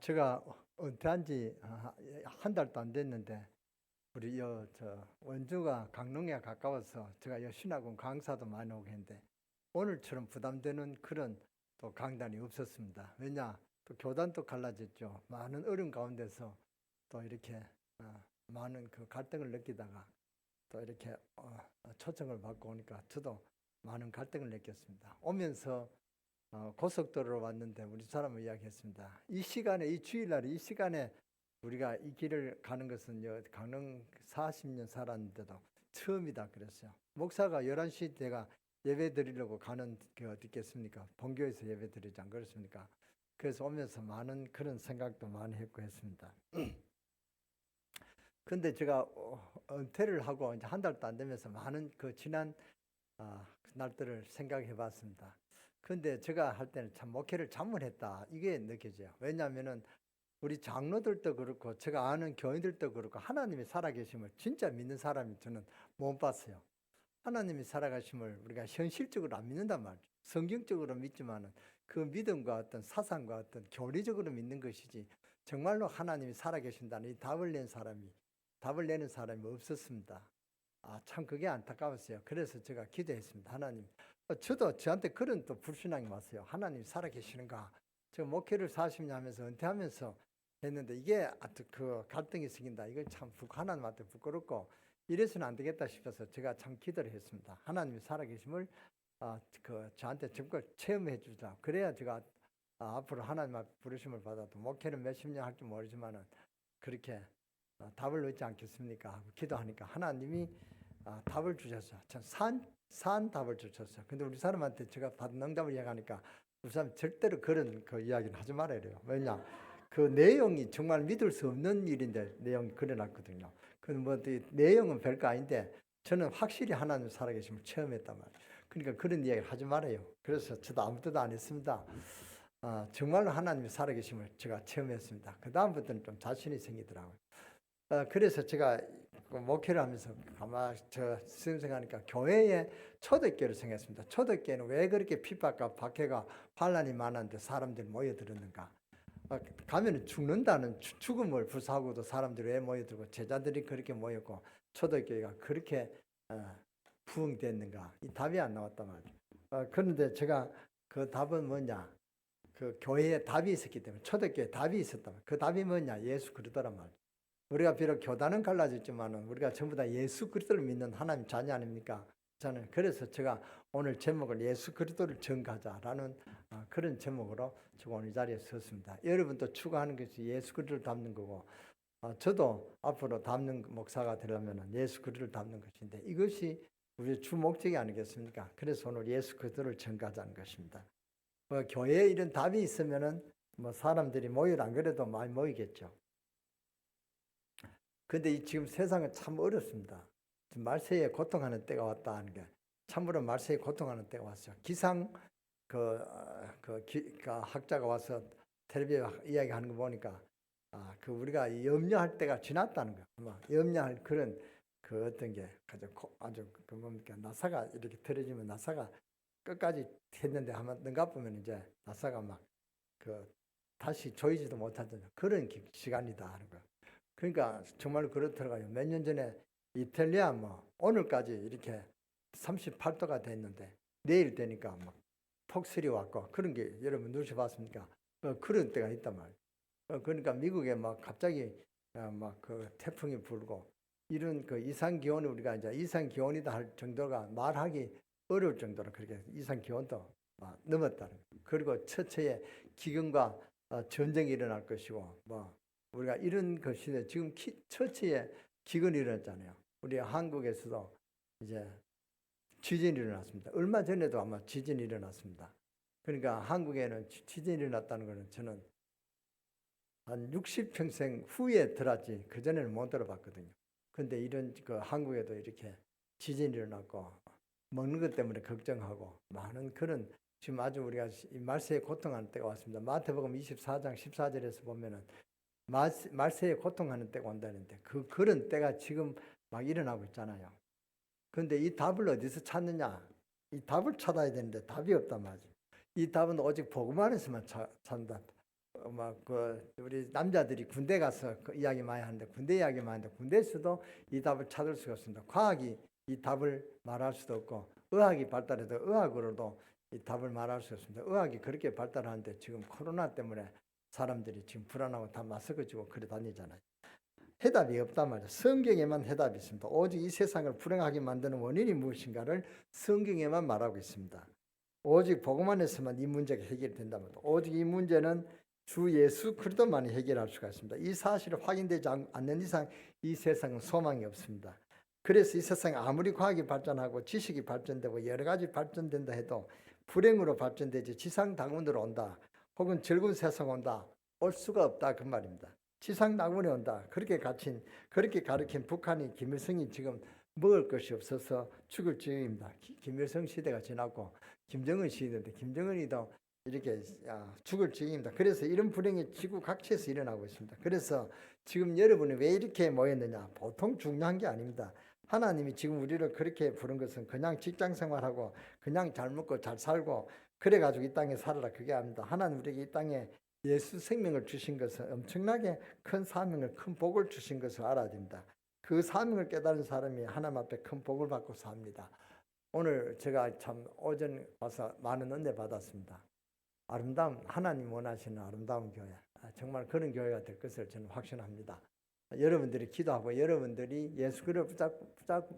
제가 은퇴한 지 한 달도 안 됐는데, 우리 원주가 강릉에 가까워서 제가 신학원 강사도 많이 오고 했는데, 오늘처럼 부담되는 그런 또 강단이 없었습니다. 왜냐, 또 교단도 갈라졌죠. 많은 어려움 가운데서 또 이렇게 많은 그 갈등을 느끼다가 또 이렇게 초청을 받고 오니까 저도 많은 갈등을 느꼈습니다. 오면서 고속도로로 왔는데 우리 사람을 이야기했습니다. 이 시간에, 이 주일날 이 시간에 우리가 이 길을 가는 것은 강릉 40년 살았는데도 처음이다 그랬어요. 목사가 11시 제가 예배 드리려고 가는 게 어디 있겠습니까? 본교에서 예배 드리지 안 그렇습니까? 그래서 오면서 많은 그런 생각도 많이 했고 했습니다. 근데 제가 은퇴를 하고 이제 한 달도 안 되면서 많은 그 지난 날들을 생각해 봤습니다. 근데 제가 할 때는 참 목회를 잘못했다 이게 느껴져요. 왜냐하면은 우리 장로들도 그렇고 제가 아는 교인들도 그렇고 하나님이 살아계심을 진짜 믿는 사람이 저는 못 봤어요. 하나님이 살아가심을 우리가 현실적으로 안 믿는단 말이죠. 성경적으로 믿지만은 그 믿음과 어떤 사상과 어떤 교리적으로 믿는 것이지 정말로 하나님이 살아계신다는 이 답을 내는 사람이 없었습니다. 참 그게 안타까웠어요. 그래서 제가 기도했습니다. 하나님, 저도 저한테 그런 또 불신앙이 왔어요. 하나님 살아계시는가? 제가 목회를 40년 하면서 은퇴하면서 했는데 이게 그 갈등이 생긴다. 이거 참 하나님한테 부끄럽고 이래서는 안 되겠다 싶어서 제가 참 기도를 했습니다. 하나님이 살아계심을 저한테 정말 체험해 주자. 그래야 제가 앞으로 하나님 앞에 부르심을 받아도 목회는 몇십 년 할 줄 모르지만은 그렇게 답을 얻지 않겠습니까? 하고 기도하니까 하나님이 답을 주셨어요. 참 산 답을 주셨어요. 근데 우리 사람한테 제가 받은 응답을 이야기하니까 우리 사람 절대로 그런 그 이야기는 하지 말아야 돼요. 왜냐? 그 내용이 정말 믿을 수 없는 일인데 내용이 그려놨거든요. 그뭐 내용은 별거 아닌데 저는 확실히 하나님 살아계심을 체험했단 말이에요. 그러니까 그런 이야기를 하지 말아요. 그래서 저도 아무 뜻도 안 했습니다. 정말로 하나님이 살아계심을 제가 체험했습니다. 그 다음부터는 좀 자신이 생기더라고요. 그래서 제가 목회를 하면서 가만히 생각하니까 교회에 초대교회를 생겼습니다. 초대교회는 왜 그렇게 핍박과 박해가 반란이 많았는데 사람들이 모여들었는가? 가면 죽는다는 죽음을 불사하고도 사람들이 왜 모여들고 제자들이 그렇게 모였고 초대교회가 그렇게 부흥됐는가? 이 답이 안 나왔단 말이에요. 그런데 제가 그 답은 뭐냐? 그 교회에 답이 있었기 때문에 초대교회에 답이 있었단 말이에요. 그 답이 뭐냐? 예수 그리스도란 말이에요. 우리가 비록 교단은 갈라졌지만은 우리가 전부 다 예수 그리스도를 믿는 하나님 자녀 아닙니까? 저는 그래서 제가 오늘 제목을 예수 그리스도를 전가자라는 그런 제목으로 제가 오늘 자리에 섰습니다. 여러분도 추구하는 것이 예수 그리스도를 닮는 거고 저도 앞으로 닮는 목사가 되려면 예수 그리스도를 닮는 것인데 이것이 우리의 주 목적이 아니겠습니까? 그래서 오늘 예수 그리스도를 전가자는 것입니다. 교회에 이런 답이 있으면은 사람들이 모이라 안 그래도 많이 모이겠죠. 근데 지금 세상은 참 어렵습니다. 지금 말세에 고통하는 때가 왔다 하는 게 참으로 말세에 고통하는 때가 왔어요. 기상 학자가 와서 텔레비에 이야기하는 거 보니까 그 우리가 염려할 때가 지났다는 거예요. 염려할 그런 그 어떤 게 아주 그 뭡니까 나사가 이렇게 틀어지면 나사가 끝까지 했는데 한번 능가 보면 이제 나사가 막 그 다시 조이지도 못하잖아요. 그런 시간이다 하는 거예요. 그러니까 정말 그렇더라고요. 몇 년 전에 이탈리아 오늘까지 이렇게 38도가 됐는데 내일 되니까 막 폭설이 왔고 그런 게 여러분 눈치 봤습니까? 그런 때가 있단 말이에요. 그러니까 미국에 막 갑자기 막 그 태풍이 불고 이런 그 이상 기온을 우리가 이제 이상 기온이다 할 정도가 말하기 어려울 정도로 그렇게 이상 기온도 넘었다는 거예요. 그리고 처처에 기근과 전쟁이 일어날 것이고 우리가 이런 것인데 지금 처치에 기근이 일어났잖아요. 우리 한국에서도 이제 지진이 일어났습니다. 얼마 전에도 아마 지진이 일어났습니다. 그러니까 한국에는 지진이 일어났다는 것은 저는 한 60평생 후에 들었지 그전에는 못 들어봤거든요. 근데 이런 그 한국에도 이렇게 지진이 일어났고 먹는 것 때문에 걱정하고 많은 그런 지금 아주 우리가 말세에 고통하는 때가 왔습니다. 마태복음 24장 14절에서 보면은 말세에 고통하는 때가 온다는데 그런 때가 지금 막 일어나고 있잖아요. 그런데 이 답을 어디서 찾느냐? 이 답을 찾아야 되는데 답이 없단 말이죠. 이 답은 오직 복음 안에서만 찾는다. 우리 남자들이 군대 가서 그 이야기 많이 하는데 군대 이야기 많이 하는데 군대에서도 이 답을 찾을 수가 없습니다. 과학이 이 답을 말할 수도 없고 의학이 발달해도 의학으로도 이 답을 말할 수 없습니다. 의학이 그렇게 발달하는데 지금 코로나 때문에 사람들이 지금 불안하고 다 마스크 쥐고 그래 다니잖아요. 해답이 없단 말이에요. 성경에만 해답이 있습니다. 오직 이 세상을 불행하게 만드는 원인이 무엇인가를 성경에만 말하고 있습니다. 오직 복음 안에서만 이 문제가 해결된단 말이에요. 오직 이 문제는 주 예수 그리스도만이 해결할 수가 있습니다. 이 사실이 확인되지 않는 이상 이 세상은 소망이 없습니다. 그래서 이 세상에 아무리 과학이 발전하고 지식이 발전되고 여러 가지 발전된다 해도 불행으로 발전되지 지상낙원으로 온다 혹은 즐거운 세상 온다 올 수가 없다 그 말입니다. 지상낙원에 온다 그렇게 가르친 북한이 김일성이 지금 먹을 것이 없어서 죽을 지경입니다. 김일성 시대가 지났고 김정은 시대인데 김정은이도 이렇게 죽을 지경입니다. 그래서 이런 불행이 지구 각지에서 일어나고 있습니다. 그래서 지금 여러분이 왜 이렇게 모였느냐 보통 중요한 게 아닙니다. 하나님이 지금 우리를 그렇게 부른 것은 그냥 직장 생활하고 그냥 잘 먹고 잘 살고 그래가지고 이 땅에 살아라 그게 아닙니다. 하나님 우리에게 이 땅에 예수 생명을 주신 것은 엄청나게 큰 사명을 큰 복을 주신 것을 알아야 됩니다. 그 사명을 깨달은 사람이 하나님 앞에 큰 복을 받고 삽니다. 오늘 제가 참 오전 와서 많은 은혜 받았습니다. 아름다운 하나님 원하시는 아름다운 교회 정말 그런 교회가 될 것을 저는 확신합니다. 여러분들이 기도하고 여러분들이 예수 그리스도를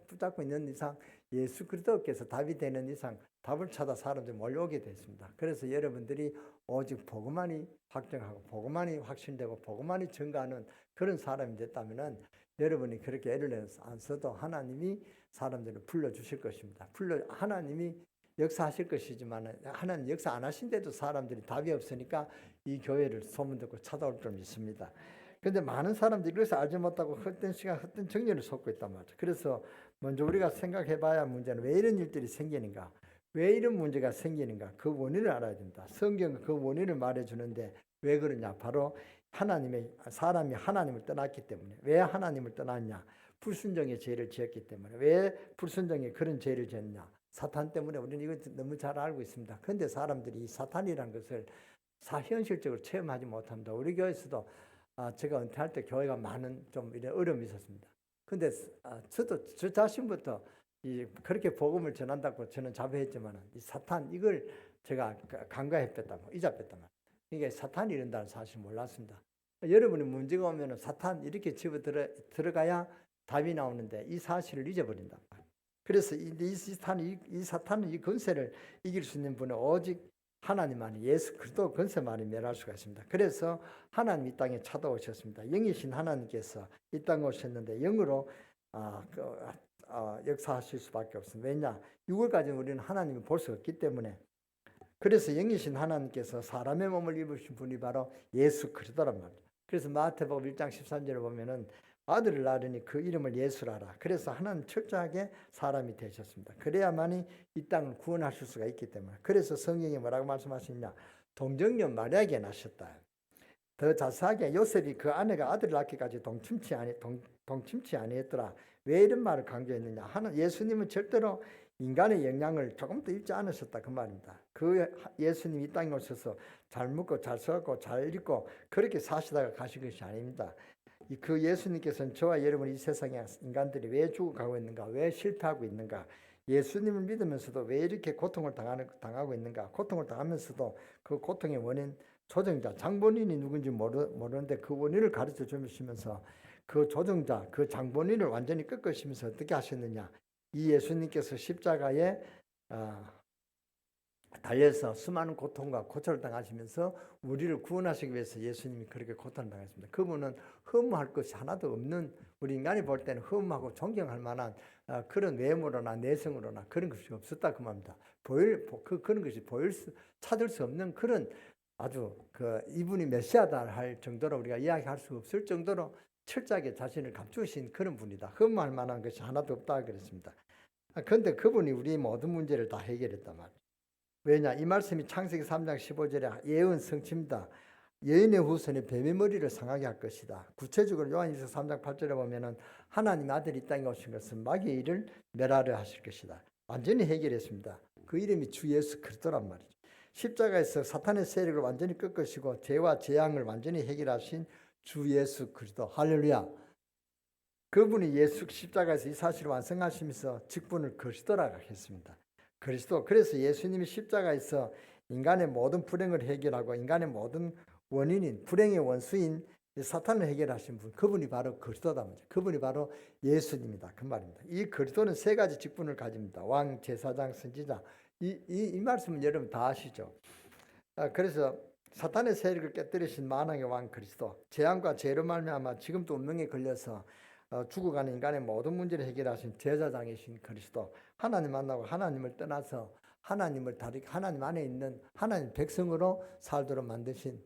붙잡고 있는 이상 예수 그리스도께서 답이 되는 이상 답을 찾아 사람들이 몰려오게 됐습니다. 그래서 여러분들이 오직 복음만이 확정하고 복음만이 확신되고 복음만이 증가하는 그런 사람이 됐다면 여러분이 그렇게 애를 내서 안 써도 하나님이 사람들을 불러주실 것입니다. 하나님이 역사하실 것이지만 하나님 역사 안 하신데도 사람들이 답이 없으니까 이 교회를 소문 듣고 찾아올 줄 믿습니다. 그런데 많은 사람들이 그래서 알지 못하고 헛된 시간, 헛된 정열을 쏟고 있단 말이죠. 그래서 먼저 우리가 생각해봐야 문제는 왜 이런 일들이 생기는가? 왜 이런 문제가 생기는가? 그 원인을 알아야 됩니다. 성경은 그 원인을 말해주는데 왜 그러냐? 바로 사람이 하나님을 떠났기 때문에. 왜 하나님을 떠났냐? 불순종의 죄를 지었기 때문에. 왜 불순종의 그런 죄를 지었냐? 사탄 때문에. 우리는 이거 너무 잘 알고 있습니다. 그런데 사람들이 이 사탄이라는 것을 현실적으로 체험하지 못합니다. 우리 교회에서도 제가 은퇴할 때 교회가 많은 좀 이런 어려움이 있었습니다. 근데 저도 저 자신부터 그렇게 복음을 전한다고 저는 자부했지만 이 사탄 이걸 제가 간과해 뺐다고 이자뺐단 말이에요. 이게 사탄이 이런다는 사실 몰랐습니다. 여러분이 문제가 오면 사탄 이렇게 집어 들어가야 답이 나오는데 이 사실을 잊어버린다. 그래서 이 사탄은 이 권세를 이길 수 있는 분은 오직 하나님만이 예수 그리스도 권세만이 멸할 수가 있습니다. 그래서 하나님 이 땅에 찾아오셨습니다. 영이신 하나님께서 이 땅에 오셨는데 영으로 역사하실 수밖에 없습니다. 왜냐? 6월까지는 우리는 하나님을 볼 수 없기 때문에. 그래서 영이신 하나님께서 사람의 몸을 입으신 분이 바로 예수 그리스도란 말이에요. 그래서 마태복음 1장 13절에 보면은 아들을 낳으니 그 이름을 예수라라. 그래서 하나님 철저하게 사람이 되셨습니다. 그래야만이 이 땅을 구원하실 수가 있기 때문에. 그래서 성경이 뭐라고 말씀하시냐? 동정녀 마리아에게 낳으셨다. 더 자세하게 요셉이 그 아내가 아들을 낳기까지 동침치 아니했더라. 왜 이런 말을 강조했느냐? 예수님은 절대로 인간의 영향을 조금도 입지 않으셨다 그 말입니다. 그 예수님이 이 땅에 오셔서 잘 먹고 잘 써갖고 잘 읽고 그렇게 사시다가 가신 것이 아닙니다. 그 예수님께서는 저와 여러분 이 세상에 인간들이 왜 죽어가고 있는가, 왜 실패하고 있는가, 예수님을 믿으면서도 왜 이렇게 고통을 당하고 있는가, 고통을 당하면서도 그 고통의 원인 조정자 장본인이 누군지 모르는데 그 원인을 가르쳐 주시면서 그 조정자 그 장본인을 완전히 꺾으시면서 어떻게 하셨느냐, 이 예수님께서 십자가에 달려서 수많은 고통과 고초를 당하시면서 우리를 구원하시기 위해서 예수님이 그렇게 고통을 당했습니다. 그분은 흠모할 것이 하나도 없는, 우리 인간이 볼 때는 흠모하고 존경할 만한 그런 외모로나 내성으로나 그런 것이 없었다 그 말입니다. 그런 것이 찾을 수 없는 그런 아주 이분이 메시아다 할 정도로 우리가 이야기할 수 없을 정도로 철저하게 자신을 감추신 그런 분이다. 흠모할 만한 것이 하나도 없다 그랬습니다. 그런데 그분이 우리 모든 문제를 다 해결했단 말이에요. 왜냐? 이 말씀이 창세기 3장 15절에 예언 성취입니다. 여인의 후손이 뱀의 머리를 상하게 할 것이다. 구체적으로 요한일서 3장 8절에 보면은 하나님 아들이 이 땅에 오신 것은 마귀의 일을 멸하려 하실 것이다. 완전히 해결했습니다. 그 이름이 주 예수 그리스도란 말이죠. 십자가에서 사탄의 세력을 완전히 꺾으시고 죄와 재앙을 완전히 해결하신 주 예수 그리스도. 할렐루야. 그분이 예수 십자가에서 이 사실을 완성하시면서 직분을 그리스도라고 했습니다. 그리스도. 그래서 예수님이 십자가에서 인간의 모든 불행을 해결하고 인간의 모든 원인인 불행의 원수인 사탄을 해결하신 분, 그분이 바로 그리스도다. 그분이 바로 예수님이다. 그 말입니다. 이 그리스도는 세 가지 직분을 가집니다. 왕, 제사장, 선지자. 이 말씀은 여러분 다 아시죠? 그래서 사탄의 세력을 깨뜨리신 만왕의 왕 그리스도, 재앙과 죄로 말미암아 지금도 운명에 걸려서 죽어가는 인간의 모든 문제를 해결하신 제사장이신 그리스도, 하나님 만나고 하나님을 떠나서 하나님을 다르게 하나님 안에 있는 하나님 백성으로 살도록 만드신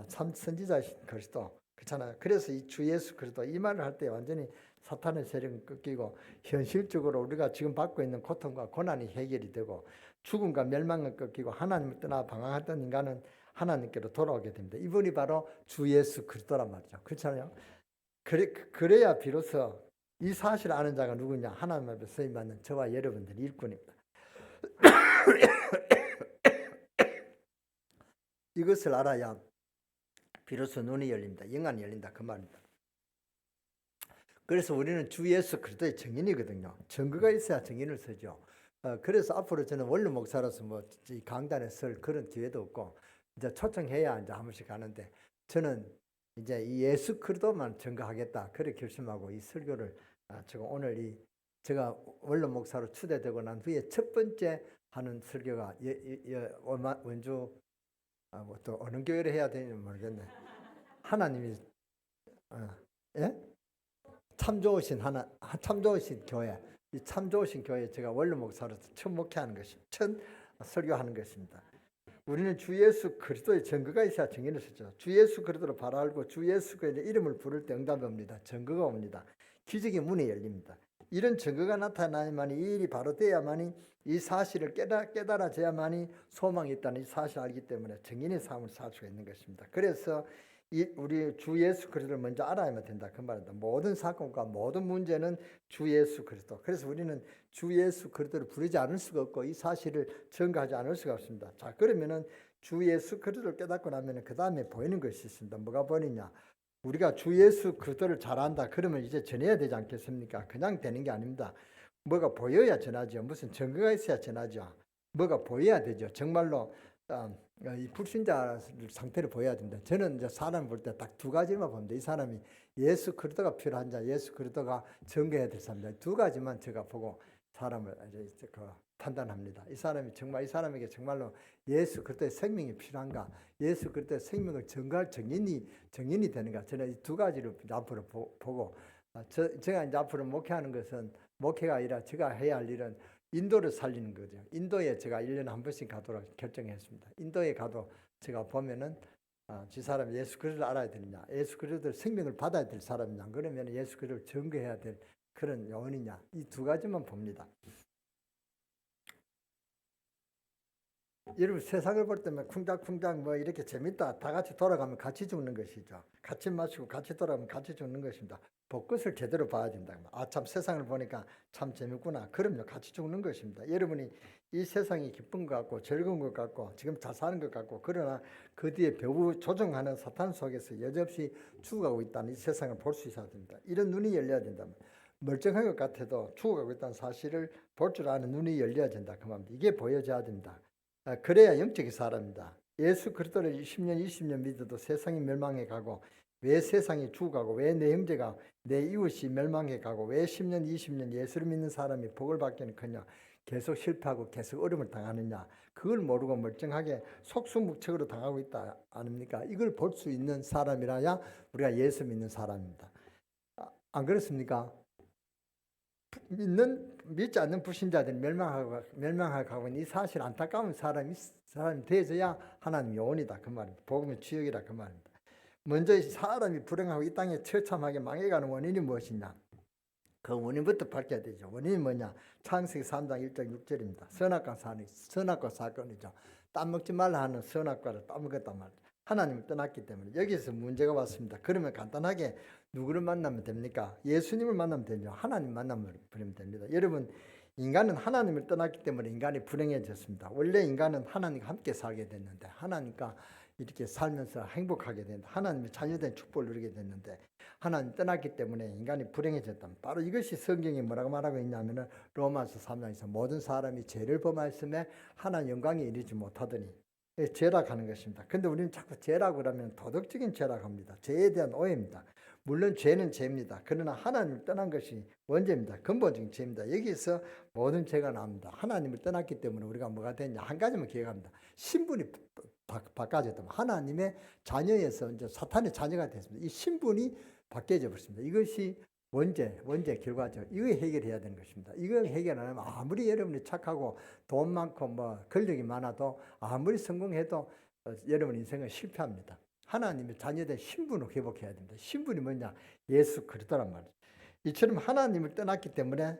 참 선지자이신 그리스도. 그렇잖아요. 그래서 이 주 예수 그리스도 이 말을 할 때 완전히 사탄의 세력은 꺾이고 현실적으로 우리가 지금 받고 있는 고통과 고난이 해결이 되고 죽음과 멸망은 꺾이고 하나님을 떠나 방황하던 인간은 하나님께로 돌아오게 됩니다. 이분이 바로 주 예수 그리스도란 말이죠. 그렇잖아요. 그래야 비로소 이 사실을 아는 자가 누구냐? 하나님 앞에 쓰임받는 저와 여러분들이 일꾼입니다. 이것을 알아야 비로소 눈이 열립니다. 영안이 열린다. 그 말입니다. 그래서 우리는 주 예수 그리스도의 증인이거든요. 증거가 있어야 증인을 쓰죠. 그래서 앞으로 저는 원로 목사로서 이 강단에 설 그런 기회도 없고 이제 초청해야 이제 한 번씩 가는데 저는 이제 이 예수 그리스도만 증거하겠다. 그렇게 결심하고 이 설교를 제가 오늘 제가 원로 목사로 추대되고 난 후에 첫 번째 하는 설교가 원주 또 어느 교회를 해야 되는지 모르겠네. 하나님이 예? 참 좋으신 교회, 이 참 좋으신 교회 제가 원로 목사로서 처음 목회하는 것입니다. 첫 설교하는 것입니다. 우리는 주 예수 그리스도의 증거가 있어야 증인을 쓰죠. 주 예수 그리스도를 바로 알고 주 예수 그리스도의 이름을 부를 때 응답이 옵니다. 증거가 옵니다. 기적의 문이 열립니다. 이런 증거가 나타나야만이 이 일이 바로 돼야만이 이 사실을 깨달아져야만이 소망이 있다는 이 사실을 알기 때문에 증인의 삶을 살 수가 있는 것입니다. 그래서 우리 주 예수 그리스도를 먼저 알아야만 된다. 그 말입니다. 모든 사건과 모든 문제는 주 예수 그리스도. 그래서 우리는 주 예수 그리스도를 부르지 않을 수가 없고 이 사실을 증거하지 않을 수가 없습니다. 자, 그러면은 주 예수 그리스도를 깨닫고 나면은 그 다음에 보이는 것이 있습니다. 뭐가 보이느냐? 우리가 주 예수 그리스도를 잘 안다. 그러면 이제 전해야 되지 않겠습니까? 그냥 되는 게 아닙니다. 뭐가 보여야 전하죠. 무슨 증거가 있어야 전하죠. 뭐가 보여야 되죠. 정말로 이 불신자 상태를 보여야 됩니다. 저는 이제 사람 볼 때 딱 두 가지만 봅니다. 이 사람이 예수 그리스도가 필요한 자, 예수 그리스도가 증거해야 될 사람입니다. 두 가지만 제가 보고 사람을 이제 판단합니다. 이 사람이 정말 이 사람에게 정말로 예수 그리스도의 생명이 필요한가, 예수 그리스도의 생명을 증거할 증인이 되는가. 저는 이 두 가지를 앞으로 보고 제가 이제 앞으로 목회하는 것은 목회가 아니라 제가 해야 할 일은 인도를 살리는 거죠. 인도에 제가 1년에 한 번씩 가도록 결정했습니다. 인도에 가도 제가 보면은 저 사람이 예수 그리스도를 알아야 되느냐, 예수 그리스도의 생명을 받아야 될 사람이냐, 그러면 예수 그리스도를 증거해야 될 그런 요원이냐, 이 두 가지만 봅니다. 여러분 세상을 볼 때면 쿵닥쿵닥 뭐 이렇게 재밌다, 다 같이 돌아가면 같이 죽는 것이죠. 같이 마시고 같이 돌아가면 같이 죽는 것입니다. 벚꽃을 제대로 봐야 된다. 참 세상을 보니까 참 재밌구나. 그럼요, 같이 죽는 것입니다. 여러분이 이 세상이 기쁜 것 같고 즐거운 것 같고 지금 잘 사는 것 같고 그러나 그 뒤에 배후 조종하는 사탄 속에서 여지없이 죽어가고 있다는 이 세상을 볼 수 있어야 됩니다. 이런 눈이 열려야 된다면 멀쩡한 것 같아도 죽어가고 있다는 사실을 볼 줄 아는 눈이 열려야 된다. 그 말입니다. 이게 보여져야 됩니다. 그래야 영적인 사람입니다. 예수 그리스도를 10년 20년 믿어도 세상이 멸망해 가고 왜 세상이 죽어가고 왜 내 형제가 내 이웃이 멸망해 가고 왜 10년 20년 예수를 믿는 사람이 복을 받기는커녕 계속 실패하고 계속 어려움을 당하느냐, 그걸 모르고 멀쩡하게 속수무책으로 당하고 있다 아닙니까? 이걸 볼 수 있는 사람이라야 우리가 예수 믿는 사람입니다. 안 그렇습니까? 믿지 않는 불신자들이 멸망하고 있는 이 사실 안타까운 사람이 되어져야 하나님 요원이다 그 말입니다. 복음의 주역이다 그 말입니다. 먼저 사람이 불행하고 이 땅에 처참하게 망해가는 원인이 무엇이냐? 그 원인부터 밝혀야 되죠. 원인이 뭐냐? 창세기 3장 1절 6절입니다. 선악과 사건이죠. 따먹지 말라 하는 선악과를 따먹었단 말이죠. 하나님을 떠났기 때문에 여기서 문제가 왔습니다. 그러면 간단하게 누구를 만나면 됩니까? 예수님을 만나면 되죠. 하나님 만나면 됩니다. 여러분 인간은 하나님을 떠났기 때문에 인간이 불행해졌습니다. 원래 인간은 하나님과 함께 살게 됐는데 하나님과 이렇게 살면서 행복하게 된다. 하나님의 자녀된 축복을 누리게 됐는데 하나님 떠났기 때문에 인간이 불행해졌다. 바로 이것이 성경이 뭐라고 말하고 있냐면은 로마서 3장에서 모든 사람이 죄를 범하였음에 하나님 영광에 이르지 못하더니 죄락하는 것입니다. 근데 우리는 자꾸 죄라고 하면 도덕적인 죄락합니다. 죄에 대한 오해입니다. 물론 죄는 죄입니다. 그러나 하나님을 떠난 것이 원죄입니다. 근본적인 죄입니다. 여기서 모든 죄가 나옵니다. 하나님을 떠났기 때문에 우리가 뭐가 됐냐? 한 가지만 기억합니다. 신분이 바꿔졌다. 하나님의 자녀에서 이제 사탄의 자녀가 됐습니다. 이 신분이 바뀌어져 버렸습니다. 이것이 원죄 결과죠. 이거 해결해야 되는 것입니다. 이걸 해결 안 하면 아무리 여러분이 착하고 돈 많고 뭐 권력이 많아도 아무리 성공해도 여러분 인생은 실패합니다. 하나님의 자녀된 신분을 회복해야 됩니다. 신분이 뭐냐? 예수 그리스도란 말이죠. 이처럼 하나님을 떠났기 때문에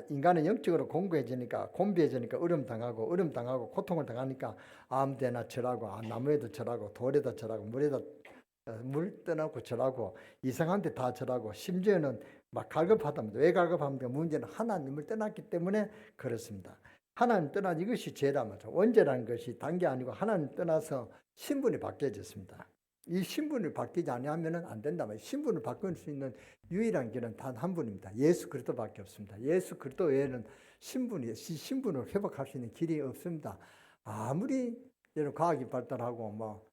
인간은 영적으로 곤고해지니까 곤비해지니까 어려움 당하고 고통을 당하니까 아무데나 절하고 나무에도 절하고 돌에도 절하고 물 떠나고 절하고 이상한 데 다 절하고 심지어는 막 갈급하답니다. 왜 갈급합니까? 문제는 하나님을 떠났기 때문에 그렇습니다. 하나님 떠난 이것이 죄란 말이죠. 원죄라는 것이 단 게 아니고 하나님 떠나서 신분이 바뀌어졌습니다. 이 신분을 바뀌지 않으면 안 된다 말이에요. 신분을 바꿀 수 있는 유일한 길은 단 한 분입니다. 예수 그리스도밖에 없습니다. 예수 그리스도 외에는 신분을 회복할 수 있는 길이 없습니다. 아무리 여러 과학이 발달하고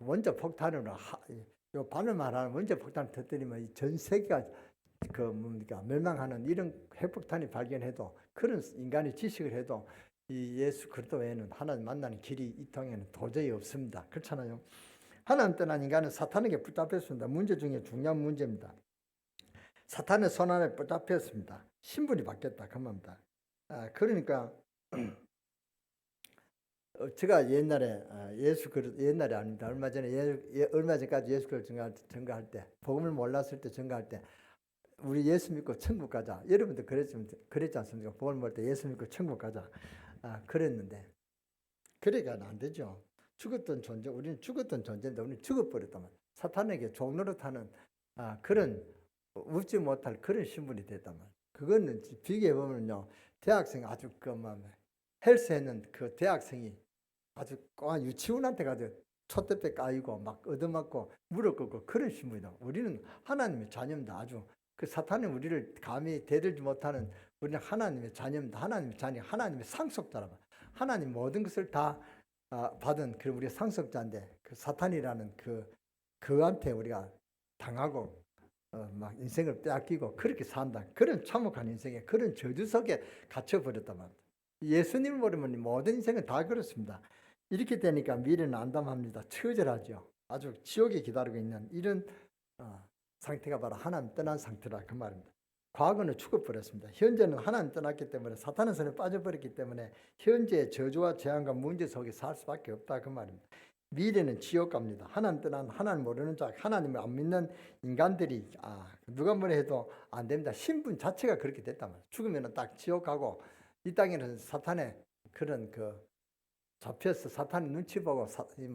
원자 폭탄으로 요 바늘만 하는 원자 폭탄을 터뜨리면 전 세계가 멸망하는 이런 핵폭탄이 발견해도 그런 인간이 지식을 해도 이 예수 그리스도 외에는 하나님 만나는 길이 이 땅에는 도저히 없습니다. 그렇잖아요. 하나님 떠난 인간은 사탄에게 붙잡혔습니다. 문제 중에 중요한 문제입니다. 사탄의 손 안에 붙잡혔습니다. 신분이 바뀌었다 그 말입니다. 그러니까 제가 옛날에 옛날에 아닙니다. 얼마 전까지 예수 그리스도 증거할 때, 복음을 몰랐을 때 증거할 때, 우리 예수 믿고 천국 가자. 여러분도 그랬지 않습니까? 복음을 모를 때 예수 믿고 천국 가자. 그랬는데 그래가 안 되죠. 우리는 죽었던 존재인데 우리는 죽어버렸단 말이에요. 사탄에게 종노릇하는 그런 웃지 못할 그런 신분이 됐단 말이에요. 그거는 비교해 보면요, 대학생 아주 헬스했는 그 대학생이 아주 유치원한테 가서 촛대빼 까이고 막 얻어맞고 무릎 꿇고 그런 신분이다. 우리는 하나님의 자녀입니다. 아주 그 사탄이 우리를 감히 대들지 못하는 우리는 하나님의 자녀입니다. 하나님의 자녀, 하나님의 상속자라고. 하나님 모든 것을 다 받은 그 우리의 상속자인데 그 사탄이라는 그한테 우리가 당하고 막 인생을 빼앗기고 그렇게 산다. 그런 참혹한 인생에 그런 저주 속에 갇혀버렸단 말입니다. 예수님을 모르면 모든 인생은 다 그렇습니다. 이렇게 되니까 미래는 암담합니다. 처절하죠. 아주 지옥에 기다리고 있는 이런 상태가 바로 하나님 떠난 상태라 그 말입니다. 과거는 죽어버렸습니다. 현재는 하나님 떠났기 때문에 사탄의 손에 빠져버렸기 때문에 현재의 저주와 재앙과 문제 속에 살 수밖에 없다 그 말입니다. 미래는 지옥 갑니다. 하나님 떠난 하나님 모르는 자, 하나님을 안 믿는 인간들이 누가 뭐라 해도 안 됩니다. 신분 자체가 그렇게 됐단 말이에요. 죽으면 딱 지옥 가고 이 땅에는 사탄의 그런 잡혀서 사탄의 눈치 보고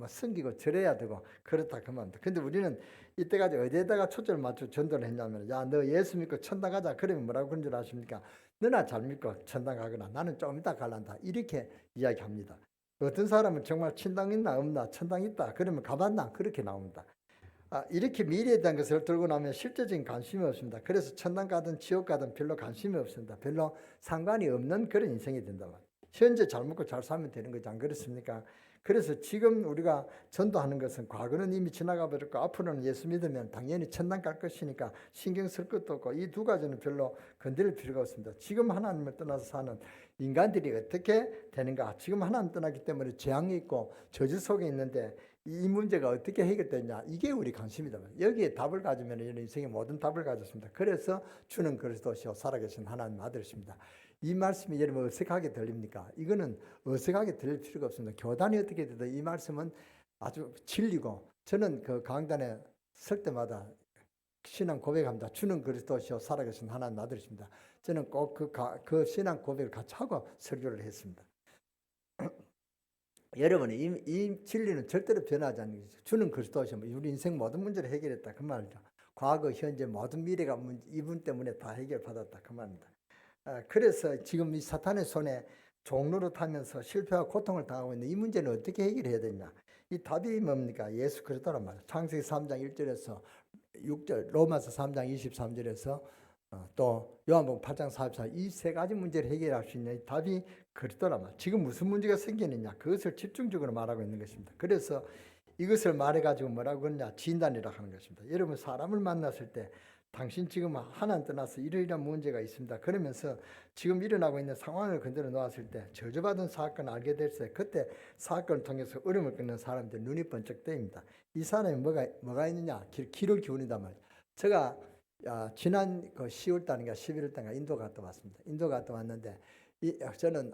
숨기고 절해야 되고 그렇다 그 말입니다. 근데 우리는 이때까지 어디에다가 초점을 맞춰 전도를 했냐면 너 예수 믿고 천당 가자. 그러면 뭐라고 그런 줄 아십니까? 너나 잘 믿고 천당 가거나 나는 조금 이따 갈란다. 이렇게 이야기합니다. 어떤 사람은 정말 천당 있나 없나 천당 있다 그러면 가봤나 그렇게 나옵니다. 이렇게 미래에 대한 것을 들고 나면 실제적인 관심이 없습니다. 그래서 천당 가든 지옥 가든 별로 관심이 없습니다. 별로 상관이 없는 그런 인생이 된다 말이에요. 현재 잘 먹고 잘 살면 되는 거지 안 그렇습니까? 그래서 지금 우리가 전도하는 것은 과거는 이미 지나가 버렸고 앞으로는 예수 믿으면 당연히 천당 갈 것이니까 신경 쓸 것도 없고 이 두 가지는 별로 건드릴 필요가 없습니다. 지금 하나님을 떠나서 사는 인간들이 어떻게 되는가? 지금 하나님 떠나기 때문에 재앙이 있고 저주 속에 있는데 이 문제가 어떻게 해결되냐? 이게 우리 관심이다. 여기에 답을 가지면 인생의 모든 답을 가졌습니다. 그래서 주는 그리스도시요 살아계신 하나님 아들이십니다. 이 말씀이 여러분 어색하게 들립니까? 이거는 어색하게 들릴 필요가 없습니다. 교단이 어떻게 되든 이 말씀은 아주 진리고 저는 그 강단에 설 때마다 신앙 고백합니다. 주는 그리스도시요 살아계신 하나님 아들이십니다. 저는 꼭 그 신앙 고백을 같이 하고 설교를 했습니다. 여러분 이 진리는 절대로 변하지 않는 것이죠. 주는 그리스도시요 우리 인생 모든 문제를 해결했다 그 말이죠. 과거 현재 모든 미래가 이분 때문에 다 해결받았다 그 말입니다. 그래서 지금 이 사탄의 손에 종로로 타면서 실패와 고통을 당하고 있는 이 문제는 어떻게 해결해야 되냐? 이 답이 뭡니까? 예수 그리스도란 말이에요. 창세기 3장 1절에서 6절, 로마서 3장 23절에서 또 요한복음 8장 44, 이 세 가지 문제를 해결할 수 있는 답이 그리스도란 말이에요. 지금 무슨 문제가 생기느냐? 그것을 집중적으로 말하고 있는 것입니다. 그래서 이것을 말해가지고 뭐라고 그러냐? 진단이라 하는 것입니다. 여러분 사람을 만났을 때 당신 지금 하나님 떠나서 이러이러한 문제가 있습니다. 그러면서 지금 일어나고 있는 상황을 건드려 놓았을 때 저주받은 사건을 알게 될 때 그때 사건을 통해서 어려움을 겪는 사람들 눈이 번쩍 뜨입니다. 이 사람이 뭐가 있느냐? 길을 기울인단 말이에요. 제가 지난 그 10월 달인가 11월 달인가 인도 갔다 왔습니다. 인도 갔다 왔는데 저는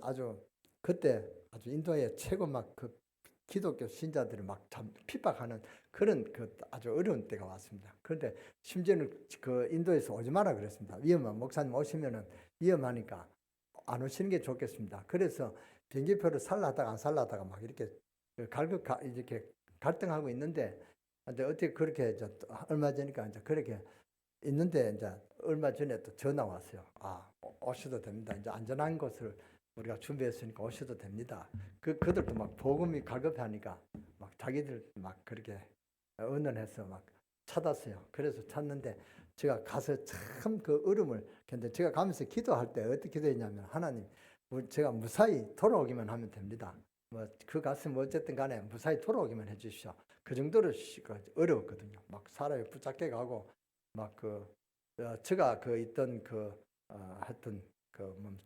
그때 아주 인도의 최고 그 기독교 신자들을 막 참 핍박하는 그런 아주 어려운 때가 왔습니다. 그런데 심지어는 그 인도에서 오지 마라 그랬습니다. 목사님 오시면은 위험하니까 안 오시는 게 좋겠습니다. 그래서 비행기표를 살라다가 안 살라다가 막 이렇게 이렇게 갈등하고 있는데 어떻게 그렇게 얼마 전이니까 이제 그렇게 있는데 이제 얼마 전에 또 전화 왔어요. 오셔도 됩니다. 이제 안전한 곳을 우리가 준비했으니까 오셔도 됩니다. 그들도 막 복음이 갈급하니까 막 자기들 막 그렇게 언언해서 막 찾았어요. 그래서 찾는데 제가 가서 참 그 어려움을 근데 제가 가면서 기도할 때 어떻게 기도했냐면 하나님 제가 무사히 돌아오기만 하면 됩니다. 그 가슴 어쨌든 간에 무사히 돌아오기만 해주십시오. 그 정도로 어려웠거든요. 막 사람이 붙잡게 가고 막 제가 있던 하여튼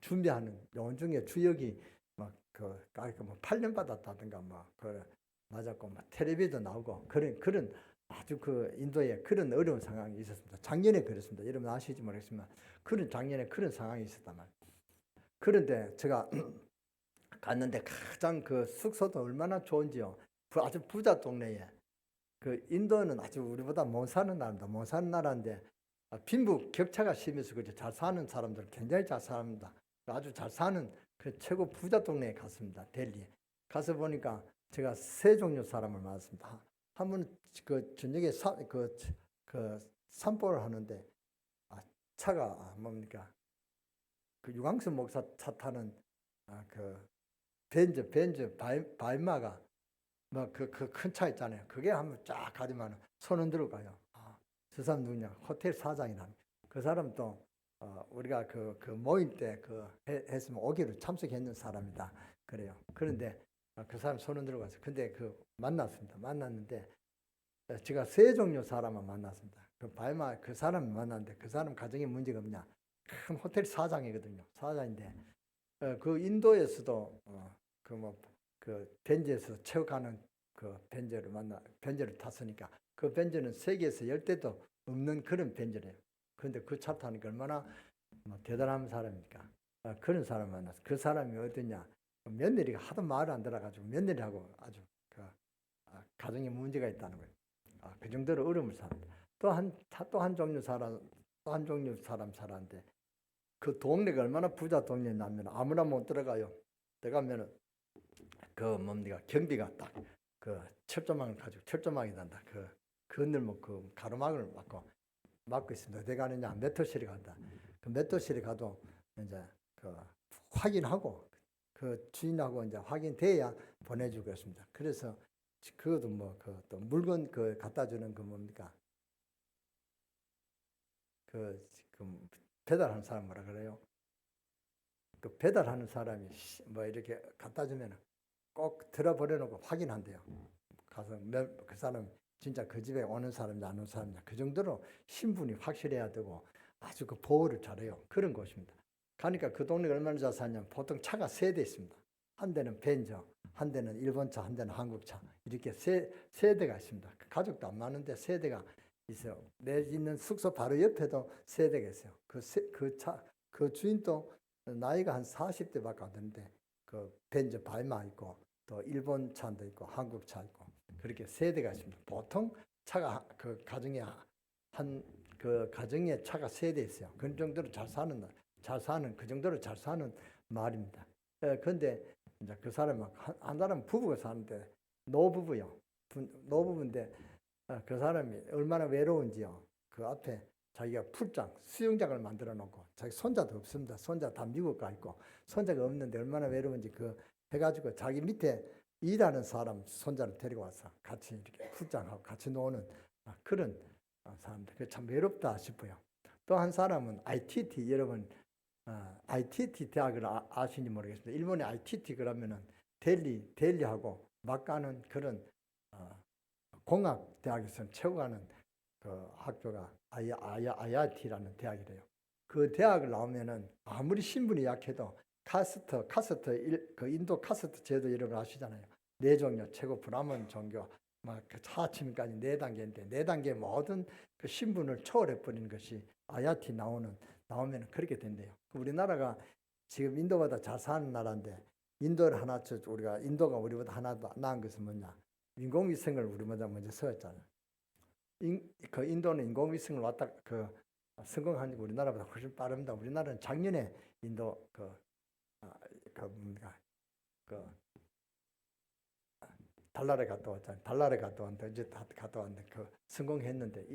준비하는 요원 중에 주역이 막 8년 받았다든가 맞았고 텔레비도 나오고 그런 아주 인도에 그런 어려운 상황이 있었습니다. 작년에 그랬습니다. 여러분 아실지 모르겠지만 작년에 그런 상황이 있었단 말이에요. 그런데 제가 갔는데 가장 숙소도 얼마나 좋은지요. 아주 부자 동네에 인도는 아주 우리보다 못 사는 나라입니다. 못 사는 나라인데 빈부 격차가 심해서 그렇죠. 잘 사는 사람들 굉장히 잘 삽니다. 아주 잘 사는 최고 부자 동네에 갔습니다. 델리에 가서 보니까 제가 세 종류 사람을 만났습니다. 한 분은 저녁에 산보를 하는데 차가 뭡니까? 유광수 목사 차 타는 벤즈 바이마가 큰 차 있잖아요. 그게 한번 쫙 가지면 손 흔들어 가요. 저 사람 누구냐? 호텔 사장이랍니다. 그 사람도 우리가 모임 때 했으면 오기로 참석했는 사람이다. 그래요. 그런데 그 사람 손을 들고 가서 근데 만났습니다. 만났는데 제가 세 종류 사람을 만났습니다. 바이마 그 사람을 만났는데 그 사람 가정에 문제가 없냐? 큰 호텔 사장이거든요. 사장인데 인도에서도 벤즈에서 체육하는 벤즈를 탔으니까 그 벤즈는 세계에서 10대도 없는 그런 벤즈래요. 그런데 그 차 타니까 얼마나 대단한 사람입니까? 그런 사람 만났어. 그 사람이 어떠냐? 며느리가 하도 말을 안 들어가지고 며느리하고 아주 가정에 문제가 있다는 거예요. 그 정도로 어려움을 사는데 또 한 종류 사람 살았는데 그 동네가 얼마나 부자 동네냐면 아무나 못 들어가요. 들어가면은 경비가 딱 철조망을 가지고 철조망이 단다. 건널목 가로막을 막고 있습니다. 어디 가느냐? 메토실에 간다. 메토실에 가도 이제 확인하고 주인하고 이제 확인돼야 보내주고 있습니다. 그래서 그것도 또 물건 갖다 주는 뭡니까? 배달하는 사람 뭐라 그래요? 배달하는 사람이 이렇게 갖다 주면 꼭 들어버려놓고 확인한대요. 가서 그 사람 진짜 그 집에 오는 사람인지 안 오는 사람인지 그 정도로 신분이 확실해야 되고 아주 보호를 잘해요. 그런 곳입니다. 가니까 그 동네가 얼마나 잘 사냐면 보통 차가 세 대 있습니다. 한 대는 벤저, 한 대는 일본차, 한 대는 한국차 이렇게 세 대가 있습니다. 가족도 안 많은데 세 대가 있어요. 내 있는 숙소 바로 옆에도 세 대가 있어요. 그 주인도 나이가 한 40대밖에 안 되는데 벤저 바이마 있고 또 일본 차도 있고 한국 차 있고 그렇게 세 대가 있습니다. 보통 차가 가정에 가정에 차가 세 대 있어요. 그 정도로 잘 사는 마을입니다. 그런데 이제 그 사람은 한 사람 부부가 사는데 노부부요. 노부부인데 그 사람이 얼마나 외로운지요. 그 앞에 자기가 풀장, 수영장을 만들어 놓고 자기 손자도 없습니다. 손자 다 미국 가 있고 손자가 없는데 얼마나 외로운지 그 해가지고 자기 밑에 일하는 사람 손자를 데리고 와서 같이 이렇게 풀장하고 같이 노는 그런 사람들. 그 참 외롭다 싶어요. 또 한 사람은 ITT 여러분 ITT 대학을 아시는지 모르겠습니다. 일본의 ITT 그러면은 델리하고 맞가는 그런 공학 대학에서는 최고 가는 그 학교가 IIT라는 대학이래요. 그 대학을 나오면은 아무리 신분이 약해도 그 인도 카스트 제도 여러분 아시잖아요. 네 종류 최고 브라ಹ్మణ 종교 막그 하층까지 네 단계인데 네 단계 모든 그 신분을 초월해 버리는 것이 IIT 나오면 그렇게 된대요. 우리나라가 지금 인도보다 잘 사는 나라인데 인도를 우리가 인도가 우리보다 하나 더 나은 것은 뭐냐? 인공위성을 우리보다 먼저 세웠잖아요. 그 인도는 인공위성을 왔다 성공한 우리나라보다 훨씬 빠릅니다. 우리나라는 작년에 인도 달나라에 갔다 왔잖아요. 달나라에 갔다 왔는데 이제 갔다 왔는데 성공했는데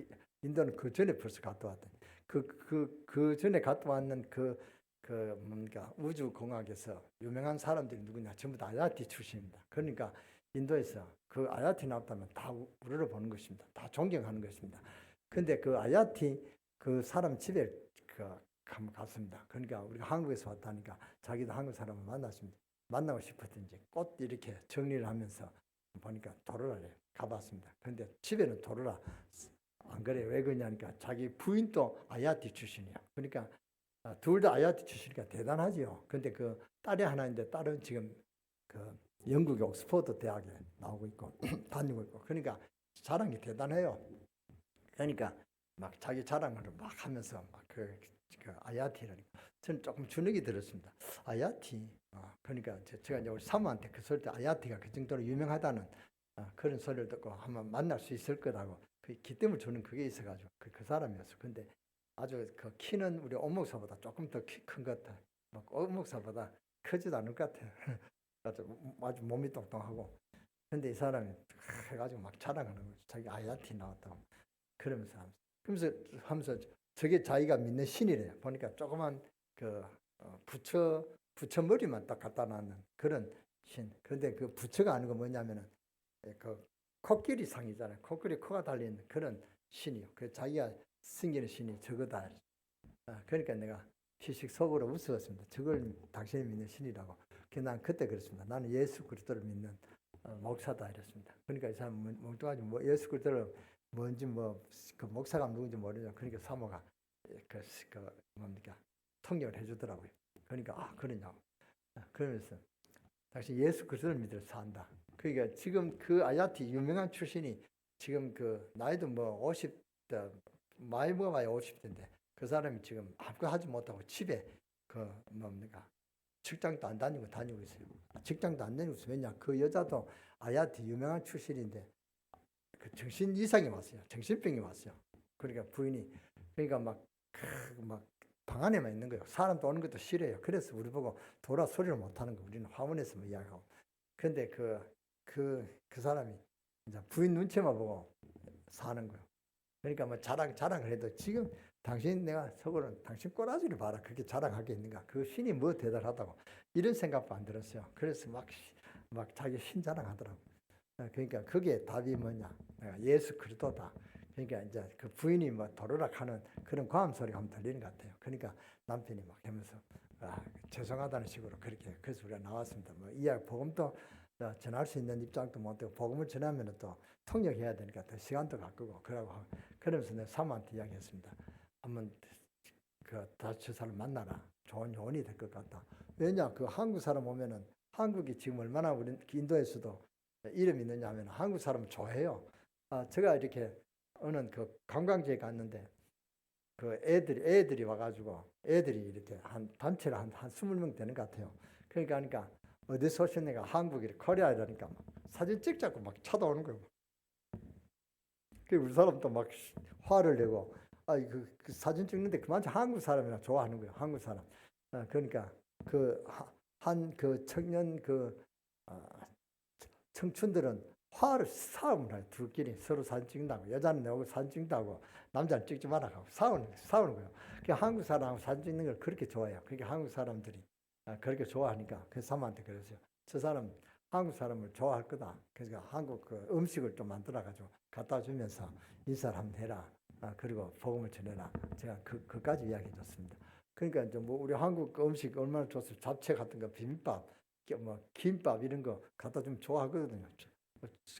인도는 그 전에 벌써 갔다 왔대. 그 전에 갔다 왔는 우주공학에서 유명한 사람들이 누구냐? 전부 다 IIT 출신입니다. 그러니까 인도에서 그 IIT 나왔다면 다 우러러보는 것입니다. 다 존경하는 것입니다. 근데 그 IIT 그 사람 집에 한번 갔습니다. 그러니까 우리가 한국에서 왔다니까 자기도 한국 사람을 만나고 싶었든지 꽃 이렇게 정리를 하면서 보니까 도로라를 가봤습니다. 근데 집에는 도로라 안 그래. 왜 그러냐니까 자기 부인도 IIT 출신이야. 그러니까 둘 다 IIT 출신이니까 대단하지요. 근데 그 딸이 하나 있는데 딸은 지금 그 영국의 옥스퍼드 대학에 나오고 있고 다니고 있고 그러니까 자랑이 대단해요. 그러니까 막 자기 자랑을 막 하면서 막 그 IIT라니까 저는 조금 주눅이 들었습니다. IIT 그러니까 제가 이제 우리 사모한테 그 소리 때 IIT가 그 정도로 유명하다는 그런 소리를 듣고 한번 만날 수 있을 거라고 그 기쁨을 주는 그게 있어가지고 그 사람이었어. 근데 아주 그 키는 우리 옥목사보다 조금 더 키 큰 것 같아. 막 옥목사보다 크지도 않을 것 같아. 아주 몸이 뚱뚱하고. 근데 이 사람이 해가지고 막 자랑하는 거지. 자기 IIT 나왔다고. 그러면서 하면서 저게 자기가 믿는 신이래요. 보니까 조그만 부처 머리만 딱 갖다 놨는 그런 신. 그런데 그 부처가 아니고 뭐냐면은 그 코끼리 상이잖아요. 코끼리 코가 달린 그런 신이요. 그 자기가 숨기는 신이 저거다. 그러니까 내가 피식 속으로 웃었습니다. 저걸 당신이 믿는 신이라고. 난 그때 그랬습니다. 나는 예수 그리스도를 믿는 목사다 이랬습니다. 그러니까 이 사람 멍뚱하지 예수 그리스도를 뭔지 그 목사가 누군지 모르죠. 그러니까 사모가 뭡니까 통역을 해주더라고요. 그러니까 그러냐고. 그러면서 당신 예수 그리스도를 믿어 산다. 그러니까 지금 그 IIT 유명한 출신이 지금 그 나이도 50대 많이 먹어봐야 50대인데 그 사람이 지금 아무것도 하지 못하고 집에 직장도 안 다니고 있어요. 직장도 안 다니고 있어요. 왜냐 그 여자도 IIT 유명한 출신인데 그 정신 이상이 왔어요. 정신병이 왔어요. 그러니까 부인이 그러니까 막 방 안에만 있는 거예요. 사람도 오는 것도 싫어요. 그래서 우리 보고 돌아 소리를 못 하는 거. 우리는 화문에서 이야기하고. 근데 그 사람이 이제 부인 눈치만 보고 사는 거예요. 그러니까 자랑을 해도 지금 내가 속으로는 당신 꼬라지를 봐라. 그렇게 자랑하게 있는가. 그 신이 뭐 대단하다고. 이런 생각도 안 들었어요. 그래서 막 자기 신 자랑하더라고. 그러니까 그게 답이 뭐냐. 내가 예수 그리스도다. 그러니까 이제 그 부인이 도르락하는 그런 과음 소리가 한번 들리는 것 같아요. 그러니까 남편이 막 하면서 죄송하다는 식으로 그래서 우리가 나왔습니다. 이야기 복음도 전할 수 있는 입장도 못되고 복음을 전하면 또 통역해야 되니까 더 시간도 바꾸고 그러면서 내가 사모한테 이야기했습니다. 한번 다시 저 사람 만나라. 좋은 요원이 될 것 같다. 왜냐 그 한국 사람 오면은 한국이 지금 얼마나 우리 인도에서도 이름이 있느냐 하면 한국 사람을 좋아해요. 제가 이렇게 어느 그 관광지에 갔는데 그 애들이 와가지고 애들이 이렇게 한 단체로 한 20명 되는 것 같아요. 그러니까 어디서 오셨는가 한국이 코리아라니까 사진 찍자고 막 찾아오는 거예요. 그 우리 사람도 막 화를 내고 그 사진 찍는데 그만큼 한국 사람이나 좋아하는 거예요. 한국 사람. 그러니까 그 청년 청춘들은 싸움을 해요. 둘끼리 서로 사진 찍는다고. 여자는 내오고 사진 찍는다고. 남자는 찍지 말라고. 싸우는 거예요. 그 한국 사람하고 사진 찍는 걸 그렇게 좋아해요. 그게 한국 사람들이 그렇게 좋아하니까 그 사람한테 그랬어요. 저 사람 한국 사람을 좋아할 거다. 그러니까 한국 그 음식을 좀 만들어가지고 갖다 주면서 인사를 한번 해라. 그리고 복음을 전해라. 제가 그까지 이야기해 줬습니다. 그러니까 이제 뭐 우리 한국 음식 얼마나 좋습니까? 잡채 같은 거, 비빔밥, 뭐 김밥 이런 거 갖다 주면 좋아하거든요.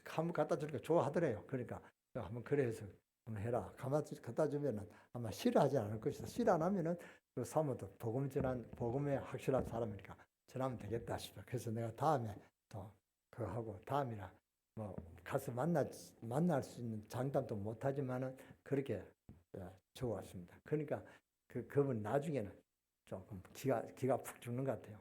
한번 갖다 주니까 좋아하더래요. 그러니까 한번 그래서 한번 해라. 갖다 주면은 아마 싫어하지 않을 것이다. 싫어 안 하면은 그 사모도 복음에 확실한 사람이니까 전하면 되겠다 싶어. 그래서 내가 다음에 또 그거 하고 다음이나 뭐 가서 만날 수 있는 장담도 못하지만은 그렇게 좋았습니다. 그러니까 그분 나중에는 조금 기가 푹 죽는 것 같아요.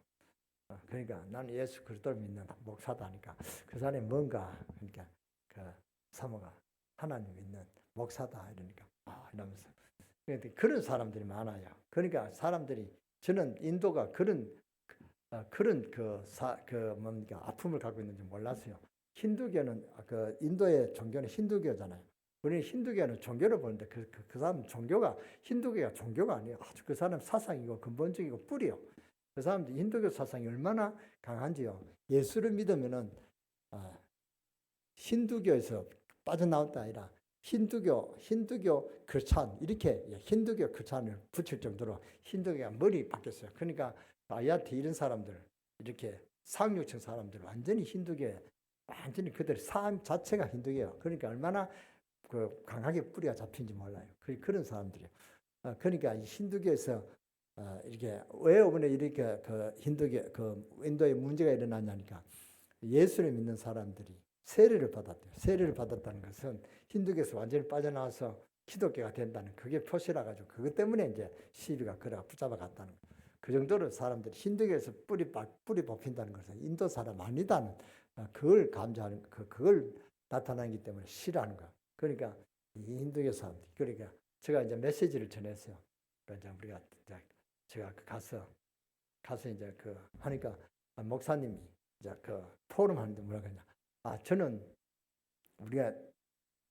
그러니까 나는 예수 그리스도를 믿는 목사다 하니까 그 사람이 뭔가 그러니까 그 사모가 하나님 믿는 목사다 이러니까 이러면서 그런 사람들이 많아요. 그러니까 사람들이 저는 인도가 그런 뭡니까 아픔을 갖고 있는지 몰랐어요. 힌두교는 그 인도의 종교는 힌두교잖아요. 우리는 힌두교는 종교를 보는데 그 사람 종교가 힌두교가 종교가 아니에요. 아주 그 사람 사상이고 근본적이고 뿌리요. 그 사람들 힌두교 사상이 얼마나 강한지요. 예수를 믿으면은 힌두교에서 빠져나왔다 아니라 힌두교 크리스찬 이렇게 힌두교 크리스찬을 붙일 정도로 힌두교가 머리 바뀌었어요. 그러니까 아야티 이런 사람들 이렇게 상류층 사람들 완전히 힌두교에 완전히 그들 삶 자체가 힌두교예요. 그러니까 얼마나 그 강하게 뿌리가 잡힌지 몰라요. 그런 사람들이에요. 그러니까 이 힌두교에서 이렇게 왜 이번에 이렇게 그 힌두교 그 인도에 문제가 일어났냐니까 예수를 믿는 사람들이 세례를 받았대요. 세례를 받았다는 것은 힌두교에서 완전히 빠져나와서 기독교가 된다는 그게 표시라 가지고 그것 때문에 이제 시비가 그래 붙잡아 갔다는 거예요. 그 정도로 사람들이 힌두교에서 뿌리 뽑힌다는 것은 인도 사람 아니다는 그걸 감지하는 그걸 나타나기 때문에 싫어하는 거야. 그러니까 이 힌두교 사람들 그러니까 제가 이제 메시지를 전했어요. 그러니까 우리가 제가 가서 이제 그 하니까 목사님이 이제 그 포럼 하는데 뭐라 그러냐. 저는 우리가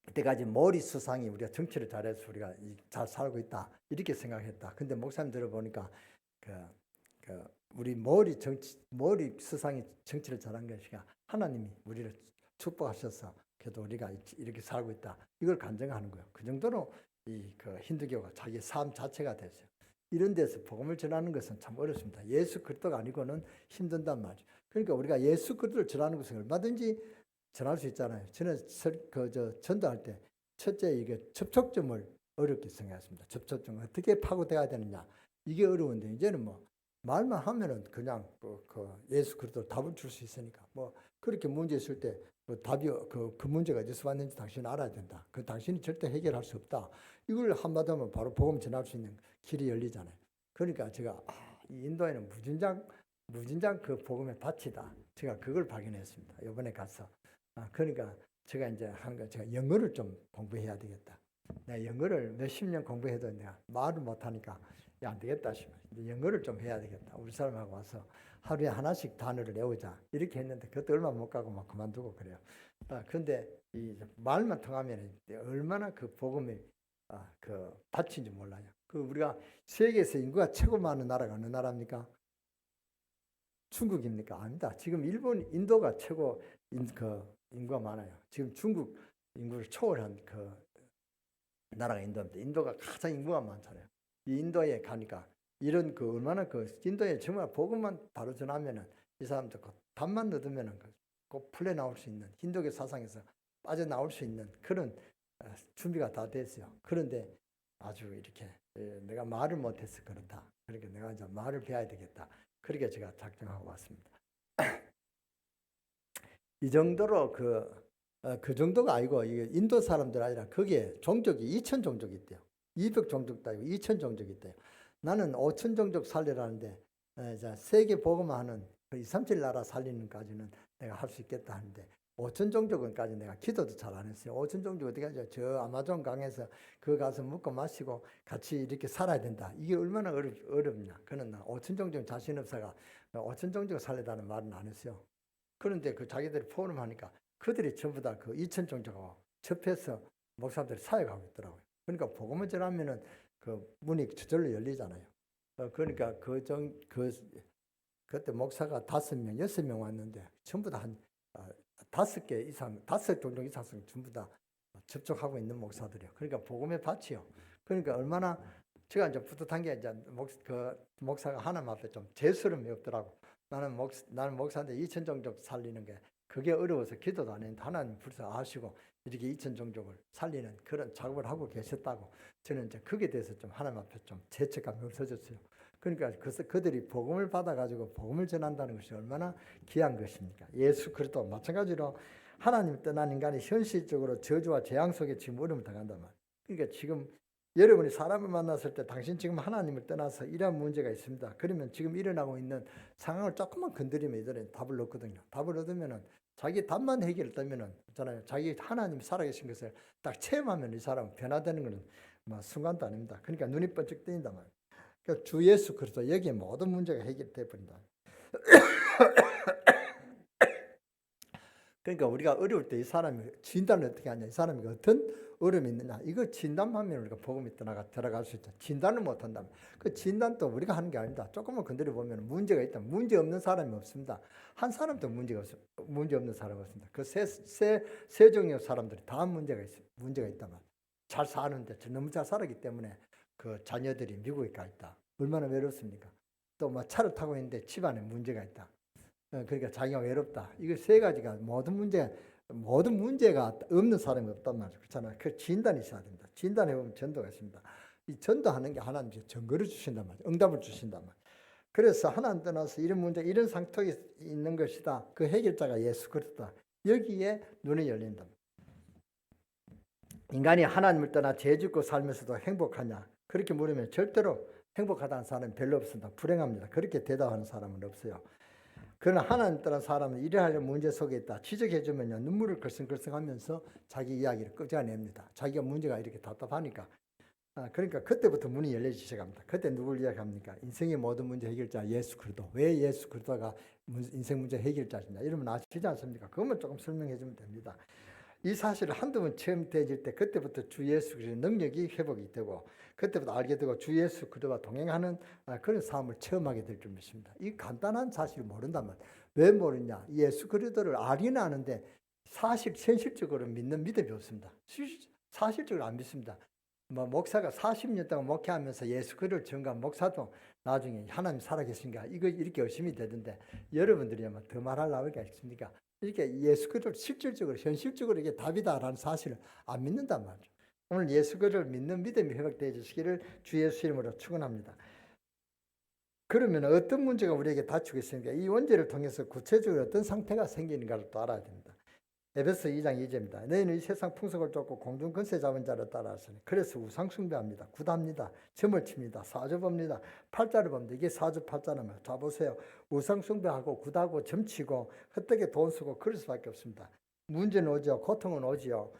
이때까지 머리 수상이 우리가 정치를 잘해서 우리가 잘 살고 있다 이렇게 생각했다. 근데 목사님 들어보니까 우리 머리 수상이 정치를 잘한 것이 하나님이 우리를 축복하셔서 그래도 우리가 이렇게 살고 있다. 이걸 간증하는 거예요. 그 정도로 그 힌두교가 자기 삶 자체가 됐어요. 이런 데서 복음을 전하는 것은 참 어렵습니다. 예수 그리스도가 아니고는 힘든단 말이죠. 그러니까 우리가 예수 그리스도를 전하는 것은 얼마든지 전할 수 있잖아요. 저는 전도할 때 첫째 이게 접촉점을 어렵게 생각했습니다. 접촉점 어떻게 파고들어야 되느냐 이게 어려운데 이제는 뭐 말만 하면은 그냥 예수 그리스도 답을 줄 수 있으니까 뭐 그렇게 문제 있을 때 답이 그 문제가 어디서 왔는지 당신이 알아야 된다. 그 당신이 절대 해결할 수 없다. 이걸 한마디 하면 바로 복음 전할 수 있는 길이 열리잖아요. 그러니까 제가 이 인도에는 무진장 그 복음의 밭이다. 제가 그걸 발견했습니다. 이번에 가서 그러니까 제가 이제 제가 영어를 좀 공부해야 되겠다. 내가 영어를 몇십 년 공부해도 내가 말을 못하니까 안 되겠다 싶어요. 영어를 좀 해야 되겠다. 우리 사람하고 와서 하루에 하나씩 단어를 외우자 이렇게 했는데 그것도 얼마 못 가고 막 그만두고 그래요. 근데 이 말만 통하면 얼마나 그 복음이 그 밭인지 몰라요. 그 우리가 세계에서 인구가 최고 많은 나라가 어느 나라입니까? 중국입니까? 아닙니다. 지금 인도가 최고 인구가 많아요. 지금 중국 인구를 초월한 그 나라가 인도입니다. 인도가 가장 인구가 많잖아요. 이 인도에 가니까 이런 얼마나 인도에 정말 복음만 바로 전하면은 이 사람들 답만 얻으면은 꼭 풀려 나올 수 있는 힌두교 사상에서 빠져나올 수 있는 그런 준비가 다 됐어요. 그런데 아주 이렇게 내가 말을 못해서 그렇다. 그러니까 내가 이제 말을 배워야 되겠다. 그렇게 제가 작정하고 왔습니다. 이 정도로 그 정도가 아니고 이게 인도 사람들 아니라 거기에 종족이 2,000 종족이 있대요. 200 종족도 아니고 2,000 종족이 있대요. 나는 5,000 종족 살리라는데 세계 복음화하는 237 나라 살리는까지는 내가 할 수 있겠다 하는데 5,000 종족은까지 내가 기도도 잘 안 했어요. 5,000 종족 어떻게 하죠? 저 아마존 강에서 가서 먹고 마시고 같이 이렇게 살아야 된다. 이게 얼마나 어렵냐. 그는 5,000 종족 자신 없어가 5,000 종족 살리다는 말은 안 했어요. 그런데 자기들이 포럼하니까 그들이 전부 다 그 이천 종족하고 접해서 목사들이 사역하고 있더라고요. 그러니까 복음을 전하면은 그 문이 저절로 열리잖아요. 그러니까 그때 목사가 5명, 6명 왔는데 전부 다 한 5개 이상, 5종족 이상 전부 다 접촉하고 있는 목사들이요. 그러니까 복음의 밭이요. 그러니까 얼마나 제가 이제 뿌듯한 게 이제 목사가 하나님 앞에 좀 재수름이 없더라고. 나는 목사인데 2천 종족 살리는 게 그게 어려워서 기도도 안 했는데 하나님 벌써 아시고 이렇게 2천 종족을 살리는 그런 작업을 하고 계셨다고 저는 이제 그게 대해서 좀 하나님 앞에 좀 죄책감이 없어졌어요. 그러니까 그들이 복음을 받아가지고 복음을 전한다는 것이 얼마나 귀한 것입니까? 예수 그리스도 마찬가지로 하나님 떠난 인간이 현실적으로 저주와 재앙 속에 지금 어려움을 당한단 말이에요. 그러니까 지금 여러분이 사람을 만났을 때 당신 지금 하나님을 떠나서 이러한 문제가 있습니다. 그러면 지금 일어나고 있는 상황을 조금만 건드리면 이들은 답을 얻거든요. 답을 얻으면은 자기 답만 해결되면은 있잖아요. 자기 하나님 살아계신 것을 딱 체험하면 이 사람은 변화되는 것은 뭐 순간도 아닙니다. 그러니까 눈이 번쩍 뜨인단 말이에요. 그러니까 주 예수 그리스도 여기에 모든 문제가 해결돼 버린다. 그러니까 우리가 어려울 때 이 사람이 진단을 어떻게 하냐, 이 사람이 어떤 어려움이 있느냐, 이거 진단하면 우리가 복음이 들어갈 수 있죠. 진단을 못 한다면 그 진단도 우리가 하는 게 아닙니다. 조금만 건드려 보면 문제가 있다. 문제 없는 사람이 없습니다. 한 사람도 문제 없는 사람이 없습니다. 그 세 종류 사람들이 다 문제가 있다만 잘 사는데 너무 잘 살았기 때문에 그 자녀들이 미국에 가 있다. 얼마나 외롭습니까? 또 뭐 차를 타고 있는데 집안에 문제가 있다. 그러니까 자기가 외롭다. 이거 세 가지가 모든 문제가 없는 사람이 없단 말이죠. 그렇잖아요. 그 진단이 있어야 됩니다. 진단해 보면 전도가 있습니다. 이 전도하는 게 하나님 증거를 주신단 말이에요. 응답을 주신단 말이에요. 그래서 하나님 떠나서 이런 문제, 이런 상통이 있는 것이다. 그 해결자가 예수 그리스도다. 여기에 눈이 열린다. 인간이 하나님을 떠나 죄 짓고 살면서도 행복하냐? 그렇게 물으면 절대로 행복하다는 사람은 별로 없습니다. 불행합니다. 그렇게 대답하는 사람은 없어요. 그러나 하나님 떠난 사람은 이래하려 문제 속에 있다. 지적해주면요, 눈물을 글썽글썽하면서 자기 이야기를 끄집어냅니다. 자기가 문제가 이렇게 답답하니까. 그러니까 그때부터 문이 열려지기 시작합니다. 그때 누굴 이야기합니까? 인생의 모든 문제 해결자 예수 그리스도. 왜 예수 그리스도가 인생 문제 해결자시냐? 이러면 아시지 않습니까? 그것만 조금 설명해주면 됩니다. 이 사실을 한두 번 처음 되질 때 그때부터 주 예수 그리스도의 능력이 회복이 되고 그때부터 알게 되고 주 예수 그리스도와 동행하는 그런 삶을 체험하게 될 줄 믿습니다. 이 간단한 사실을 모른다면 왜 모르냐? 예수 그리스도를 알기는 아는데 현실적으로 믿는 믿음이 없습니다. 사실적으로 안 믿습니다. 목사가 40년 동안 목회하면서 예수 그리스도를 증거한 목사도 나중에 하나님 살아계신가 이거 이렇게 열심히 되던데 여러분들이 아마 더 말하려고 하겠습니까? 이렇게 예수 그리스도를 실질적으로 현실적으로 이게 답이다라는 사실을 안 믿는단 말이죠. 오늘 예수 그리스도를 믿는 믿음이 회복되어 주시기를 주 예수 이름으로 축원합니다. 그러면 어떤 문제가 우리에게 닥치고 있습니까? 이 원죄를 통해서 구체적으로 어떤 상태가 생기는가를 또 알아야 됩니다. 에베소 2장 2절입니다. 너희는 이 세상 풍속을 쫓고 공중 권세 잡은 자를 따라하시니 그래서 우상 숭배합니다. 굿합니다. 점을 칩니다. 사주봅니다. 팔자를 봅니다. 이게 사주팔자는 자 보세요. 우상 숭배하고 굿하고 점치고 헛되게 돈 쓰고 그럴 수밖에 없습니다. 문제는 오지요. 고통은 오지요.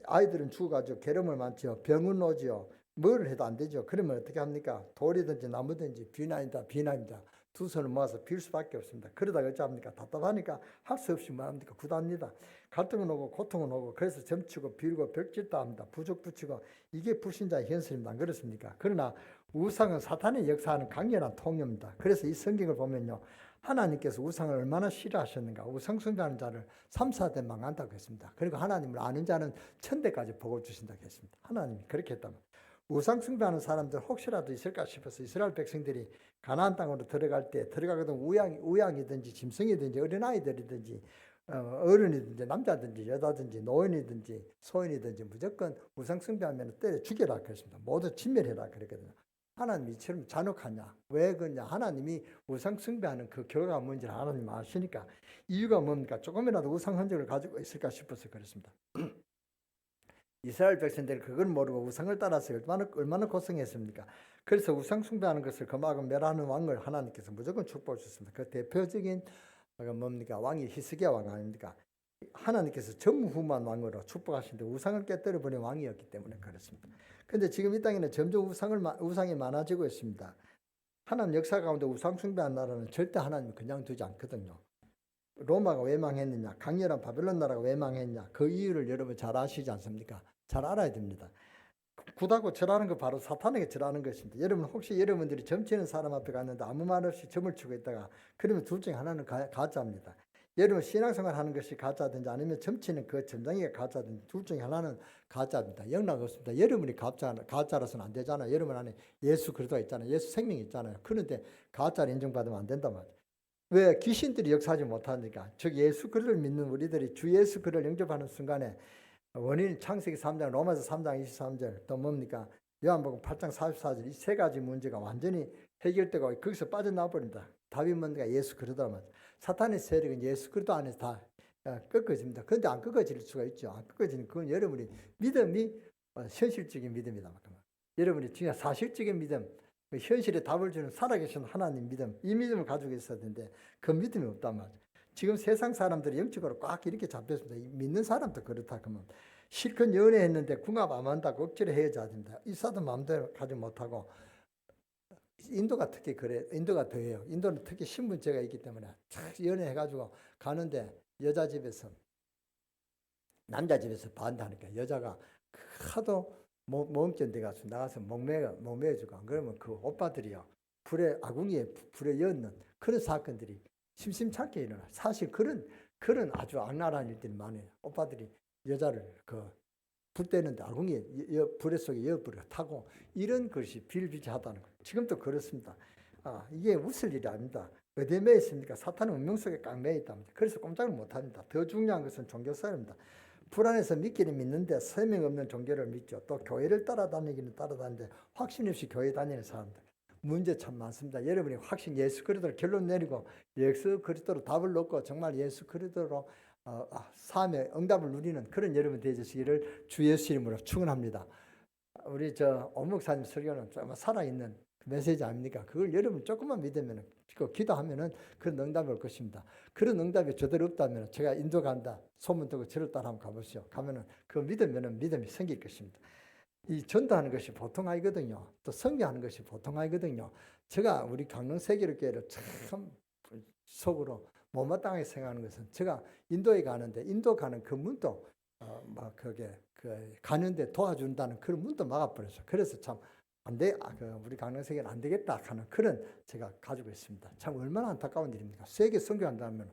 아이들은 죽어가지고 괴로움을 많지요. 병은 오지요. 뭘 해도 안 되죠. 그러면 어떻게 합니까? 돌이든지 나무든지 비나입니다. 두 손을 모아서 빌 수밖에 없습니다. 그러다가 어찌합니까? 답답하니까 할 수 없이 뭐 합니까? 굿합니다. 갈등은 오고 고통은 오고 그래서 점치고 빌고 벽짓도 합니다. 부족 붙이고 이게 불신자의 현실입니다. 안 그렇습니까? 그러나 우상은 사탄의 역사하는 강렬한 통로입니다. 그래서 이 성경을 보면요. 하나님께서 우상을 얼마나 싫어하셨는가. 우상 숭배하는 자를 3, 4대 망한다고 했습니다. 그리고 하나님을 아는 자는 1000대까지 복을 주신다고 했습니다. 하나님이 그렇게 했다면 우상 숭배하는 사람들 혹시라도 있을까 싶어서 이스라엘 백성들이 가나안 땅으로 들어가거든 우양이든지 짐승이든지 어린아이들이든지 어른이든지 남자든지 여자든지 노인이든지 소인이든지 무조건 우상 숭배하면 때려 죽여라 그랬습니다. 모두 진멸해라 그랬거든요. 하나님이 이처럼 잔혹하냐? 왜 그러냐? 하나님이 우상 숭배하는 그 결과가 뭔지를 하나님 아시니까. 이유가 뭡니까? 조금이라도 우상 흔적을 가지고 있을까 싶어서 그랬습니다. 이스라엘 백성들이 그걸 모르고 우상을 따라서 얼마나 고생했습니까? 그래서 우상 숭배하는 것을 금하고 멸하는 왕을 하나님께서 무조건 축복해 주셨습니다. 그 대표적인 뭡니까? 왕이 히스기야 왕 아닙니까? 하나님께서 전무후무한 왕으로 축복하시는데 우상을 깨뜨려 버린 왕이었기 때문에 그렇습니다. 그런데 지금 이 땅에는 점점 우상이 많아지고 있습니다. 하나님 역사 가운데 우상 숭배한 나라는 절대 하나님이 그냥 두지 않거든요. 로마가 왜 망했느냐? 강렬한 바벨론 나라가 왜 망했냐? 그 이유를 여러분 잘 아시지 않습니까? 잘 알아야 됩니다. 굿하고 절하는 거 바로 사탄에게 절하는 것입니다. 여러분 혹시 여러분들이 점치는 사람 앞에 갔는데 아무 말 없이 점을 치고 있다가 그러면 둘 중에 하나는 가짜입니다. 여러분 신앙생활 하는 것이 가짜든지 아니면 점치는 그 점장이가 가짜든지 둘 중에 하나는 가짜입니다. 영락 없습니다. 여러분이 가짜라서는 안 되잖아요. 여러분 안에 예수 그리스도가 있잖아요. 예수 생명이 있잖아요. 그런데 가짜를 인정받으면 안 된단 말이에요. 왜? 귀신들이 역사하지 못하니까. 즉 예수 그리스도를 믿는 우리들이 주 예수 그리스도를 영접하는 순간에 원인 창세기 3장, 로마서 3장 23절, 또 뭡니까? 요한복음 8장 44절, 이 세 가지 문제가 완전히 해결되고 거기서 빠져나와 버립니다. 답이 뭔가? 예수 그리스도란 말이죠. 사탄의 세력은 예수 그리스도 안에서 다 꺾어집니다. 그런데 안 꺾어질 수가 있죠. 안 꺾어지는 그건 여러분이 믿음이 현실적인 믿음이다. 여러분이 진짜 사실적인 믿음, 현실에 답을 주는 살아계신 하나님 믿음, 이 믿음을 가지고 있어야 되는데 그 믿음이 없단 말이죠. 지금 세상 사람들이 영적으로 꽉 이렇게 잡혔습니다. 믿는 사람도 그렇다 그러면 실컷 연애했는데 궁합 안 맞다고 억지로 헤어져야 됩니다. 이사도 마음대로 가지 못하고 인도가 특히 그래. 인도가 더해요. 인도는 특히 신분제가 있기 때문에 연애해가지고 가는데 여자 집에서 남자 집에서 반대하니까 여자가 하도 못 견뎌가지고 나가서 목매어주고 안 그러면 그 오빠들이요 아궁이에 불에 였는 그런 사건들이 심심찮게 일어나. 사실 그런 아주 악랄한 일들이 많아요. 오빠들이 여자를 불 때는데 아궁이에 불에 속에 여불을 타고 이런 것이 비일비재하다는 거예요. 지금도 그렇습니다. 이게 웃을 일이 아닙니다. 어디에 매여 있습니까? 사탄은 운명 속에 꽉 매여 있답니다. 그래서 꼼짝을 못합니다. 더 중요한 것은 종교사입니다. 불안해서 믿기는 믿는데 설명 없는 종교를 믿죠. 또 교회를 따라다니기는 따라다니는데 확신 없이 교회 다니는 사람들. 문제 참 많습니다. 여러분이 확신 예수 그리스도로 결론 내리고 예수 그리스도로 답을 넣고 정말 예수 그리스도로 삶의 응답을 누리는 그런 여러분 되시기를 주 예수 이름으로 축원합니다. 우리 오 목사님 설교는 좀 살아있는 메시지 아닙니까? 그걸 여러분 조금만 믿으면 기도하면은 그런 응답이 올 것입니다. 그런 응답이 저대로 없다면 제가 인도 간다 소문 듣고 저를 따라 한번 가보시오. 가면은 그 믿으면은 믿음이 생길 것입니다. 이 전도하는 것이 보통 아니거든요. 또 선교하는 것이 보통 아니거든요. 제가 우리 강릉 세계교회를 참 속으로 못마땅하게 생각하는 것은 제가 인도에 가는데 인도 가는 그 문도 가는데 도와준다는 그런 문도 막아버렸어요. 그래서 참 안 돼, 우리 강릉 세계는 안 되겠다 하는 그런 제가 가지고 있습니다. 참 얼마나 안타까운 일입니까? 세계 선교한다면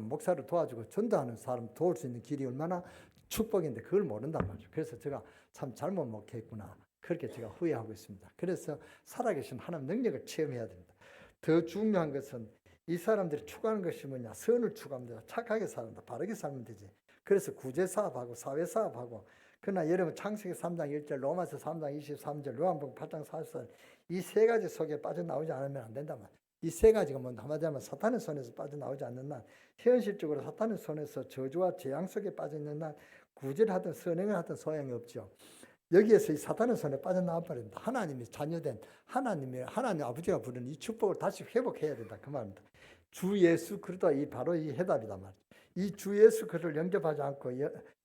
목사를 도와주고 전도하는 사람 도울 수 있는 길이 얼마나 축복인데 그걸 모른단 말이죠. 그래서 제가 참 잘못 목회했구나. 그렇게 제가 후회하고 있습니다. 그래서 살아계신 하나님 능력을 체험해야 됩니다. 더 중요한 것은 이 사람들이 추구하는 것이 뭐냐? 선을 추구하면 돼요. 착하게 살면 돼. 바르게 살면 되지. 그래서 구제사업하고 사회사업하고 그러나 여러분 창세기 3장 1절, 로마서 3장 23절, 요한복음 8장 44절 이 세 가지 속에 빠져나오지 않으면 안 된단 말이에요. 이 세 가지가 뭐 한마디하면 사탄의 손에서 빠져나오지 않는 날, 현실적으로 사탄의 손에서 저주와 재앙 속에 빠져있는 날 구제를 하든 선행을 하든 소용이 없죠. 여기에서 이 사탄의 손에 빠져나와 버립니다. 하나님이 자녀된 하나님 아버지가 부르는 이 축복을 다시 회복해야 된다 그 말입니다. 주 예수 그리스도 바로 이 해답이다 말이죠. 이 주 예수 그리스도를 영접하지 않고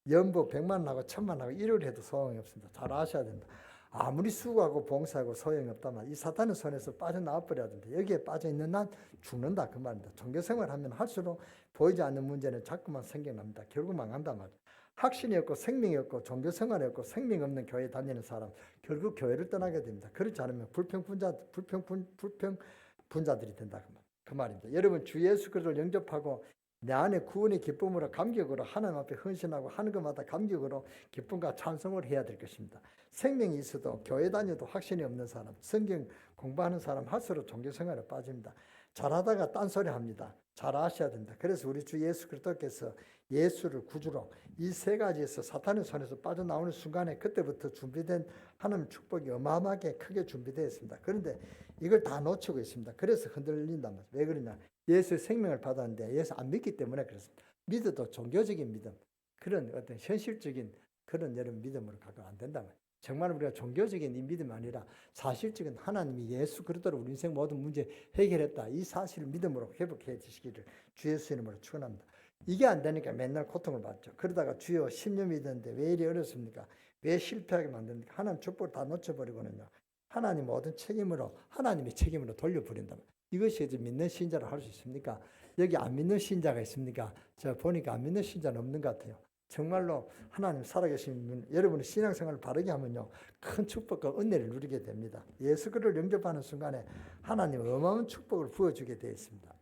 연보 100만 하고 1000만 하고 1을 해도 소용이 없습니다. 잘 아셔야 된다. 아무리 수고하고 봉사하고 소용이 없다만 이 사탄의 손에서 빠져나와 버려야 된다. 여기에 빠져있는 난 죽는다 그 말입니다. 종교생활 하면 할수록 보이지 않는 문제는 자꾸만 생겨납니다. 결국 망한단 말이죠. 확신이 없고 생명이 없고 종교생활이 없고 생명 없는 교회 다니는 사람 결국 교회를 떠나게 됩니다. 그렇지 않으면 불평분자들이 된다 그 말입니다. 여러분 주 예수 그리스도를 영접하고 내 안에 구원의 기쁨으로 감격으로 하나님 앞에 헌신하고 하는 것마다 감격으로 기쁨과 찬송을 해야 될 것입니다. 생명이 있어도 교회 다녀도 확신이 없는 사람, 성경 공부하는 사람 할수록 종교생활에 빠집니다. 잘하다가 딴소리 합니다. 잘 아셔야 됩니다. 그래서 우리 주 예수 그리스도께서 예수를 구주로 이 세 가지에서 사탄의 손에서 빠져나오는 순간에 그때부터 준비된 하나님 축복이 어마어마하게 크게 준비되어 있습니다. 그런데 이걸 다 놓치고 있습니다. 그래서 흔들린단 말이에요. 왜 그러냐? 예수의 생명을 받았는데 예수 안 믿기 때문에 그렇습니다. 믿어도 종교적인 믿음, 그런 어떤 현실적인 그런 여러분 믿음으로 가면 안 된다 말이에요. 정말 우리가 종교적인 이 믿음이 아니라 사실적인 하나님이 예수 그리스도로 우리 인생 모든 문제 해결했다. 이 사실을 믿음으로 회복해 주시기를 주 예수 이름으로 축원합니다. 이게 안 되니까 맨날 고통을 받죠. 그러다가 주여 10년 믿었는데 왜 이리 어렵습니까? 왜 실패하게 만듭니까? 하나님 축복을 다 놓쳐버리거든요. 하나님 모든 책임으로 하나님의 책임으로 돌려버린다. 이것이 믿는 신자로 할 수 있습니까? 여기 안 믿는 신자가 있습니까? 제가 보니까 안 믿는 신자는 없는 것 같아요. 정말로 하나님 살아계신 분, 여러분의 신앙생활을 바르게 하면요, 큰 축복과 은혜를 누리게 됩니다. 예수 그리스도를 영접하는 순간에 하나님 어마어마한 축복을 부어주게 되어 있습니다.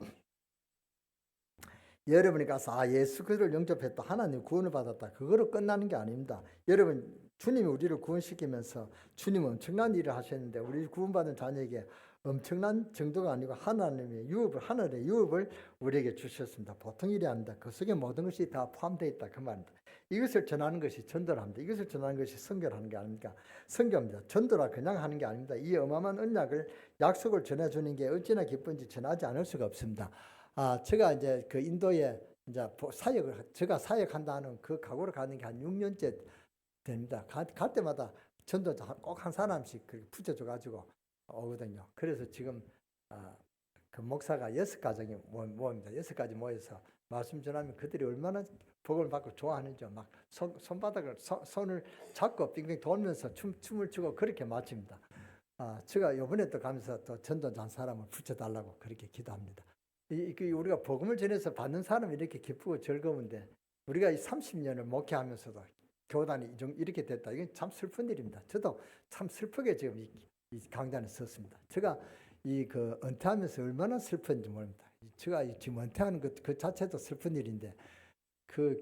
여러분이 가서 예수 그리스도를 영접했다, 하나님 구원을 받았다, 그거로 끝나는 게 아닙니다. 여러분, 주님이 우리를 구원시키면서 주님은 엄청난 일을 하셨는데 우리 구원받은 자녀에게 엄청난 정도가 아니고 하나님의 유업을, 하늘의 유업을 우리에게 주셨습니다. 보통 일이 아닙니다. 그 속에 모든 것이 다 포함되어 있다, 그 말입니다. 이것을 전하는 것이 전도랍니다. 이것을 전하는 것이 선교라는 게 아닙니까? 선교입니다. 전도라 그냥 하는 게 아닙니다. 이 어마어마한 언약을, 약속을 전해주는 게 어찌나 기쁜지 전하지 않을 수가 없습니다. 제가 이제 그 인도에 이제 제가 사역한다는 그 각오를 가는 게 한 6년째 됩니다. 갈 때마다 전도 꼭 한 사람씩 그렇게 붙여줘가지고 오거든요. 그래서 지금 그 목사가 6가정이 모입니다. 6가지 모여서 말씀 전하면 그들이 얼마나 복을 받고 좋아하는지 막 손을 잡고 빙빙 돌면서 춤을 추고 그렇게 마칩니다. 제가 이번에 또 가면서 또 전도 한 사람을 붙여달라고 그렇게 기도합니다. 우리가 복음을 전해서 받는 사람이 이렇게 기쁘고 즐거운데 우리가 이 30년을 목회하면서도 교단이 이렇게 됐다. 이건 참 슬픈 일입니다. 저도 참 슬프게 지금 이 강단에 섰습니다. 제가 그 은퇴하면서 얼마나 슬픈지 모릅니다. 제가 지금 은퇴하는 그 자체도 슬픈 일인데 그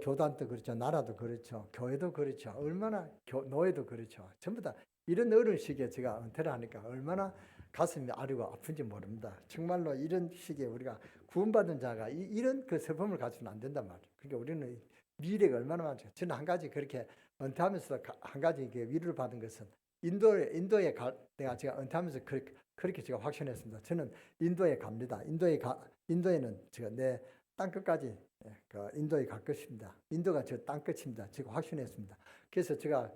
교단도 그렇죠, 나라도 그렇죠, 교회도 그렇죠, 얼마나 노예도 그렇죠. 전부 다 이런 어려운 시기에 제가 은퇴를 하니까 얼마나 가슴이 아리고 아픈지 모릅니다. 정말로 이런 시기에 우리가 구원받은 자가 이런 그 슬픔을 가지면 안 된단 말이에요. 그러니까 우리는 미래가 얼마나 많죠. 저는 한 가지 그렇게 은퇴하면서 한 가지 위로를 받은 것은 인도에 내가 제가 은퇴하면서 그렇게 제가 확신했습니다. 저는 인도에 갑니다. 인도에는 제가 내 땅끝까지 인도에 갈 것입니다. 인도가 저 땅끝입니다. 제가 확신했습니다. 그래서 제가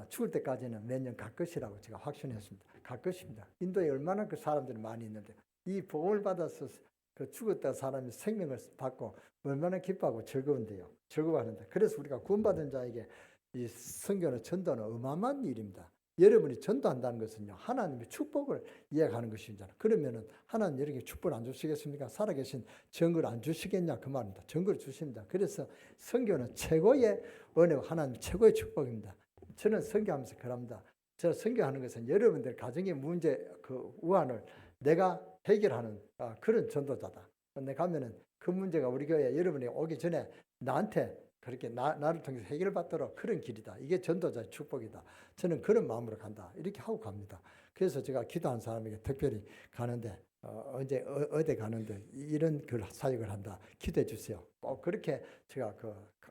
죽을 때까지는 몇 년 갈 것이라고 제가 확신했습니다. 갈 것입니다. 인도에 얼마나 그 사람들이 많이 있는데 이 복음을 받아서 그 죽었다 사람이 생명을 받고 얼마나 기뻐하고 즐거운데요. 즐거워하는데 그래서 우리가 구원받은 자에게 이 선교는 전도는 어마어마한 일입니다. 여러분이 전도한다는 것은요, 하나님의 축복을 이야기하는 것이잖아요. 그러면은 하나님 여러분에게 축복을 안 주시겠습니까? 살아계신 정글 안 주시겠냐 그 말입니다. 정글을 주십니다. 그래서 선교는 최고의 은혜고 하나님 최고의 축복입니다. 저는 선교하면서 그럽니다. 저는 선교하는 것은 여러분들 가정의 문제 그 우환을 내가 해결하는 그런 전도자다. 내가 가면은 그 문제가 우리 교회에 여러분이 오기 전에 나한테 그렇게 나를 통해서 해결받도록 그런 길이다. 이게 전도자의 축복이다. 저는 그런 마음으로 간다. 이렇게 하고 갑니다. 그래서 제가 기도한 사람에게 특별히 가는데 언제 어디 가는데 이런 그 사역을 한다. 기도해 주세요. 꼭 그렇게 제가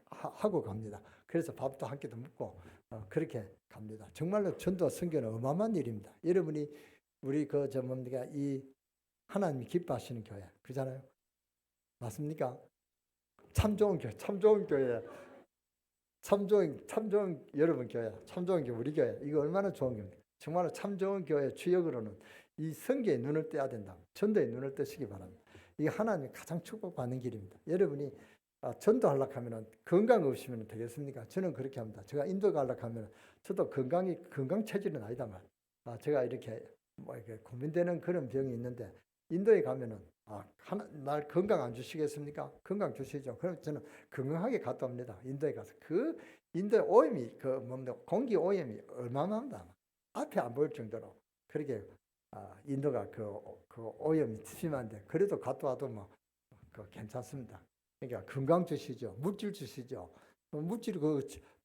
하고 갑니다. 그래서 밥도 한 끼도 먹고 그렇게 갑니다. 정말로 전도와 선교는 어마어마한 일입니다. 여러분이 우리 뭡니까 이 하나님이 기뻐하시는 교회 그잖아요. 맞습니까? 참 좋은 교회, 참 좋은 교회, 참 좋은 여러분 교회, 참 좋은 교회, 우리 교회. 이거 얼마나 좋은 교회입니까? 정말로 참 좋은 교회 주역으로는 이 선교에 눈을 떼야 된다. 전도에 눈을 뜨시기 바랍니다. 이게 하나님이 가장 축복받는 길입니다. 여러분이 전도하려고 하면 건강 없으면 되겠습니까? 저는 그렇게 합니다. 제가 인도 가려고 하면 저도 건강 체질은 아니다 말. 제가 이렇게 이렇게 고민되는 그런 병이 있는데 인도에 가면은 날 건강 안 주시겠습니까? 건강 주시죠. 그럼 저는 건강하게 갔다 옵니다. 인도에 가서 인도의 오염이 공기 오염이 얼마나입니다. 앞에 안 보일 정도로 그렇게 인도가 그 오염이 심한데 그래도 갔다 와도 괜찮습니다. 그러니까 건강 주시죠. 물질 주시죠. 물질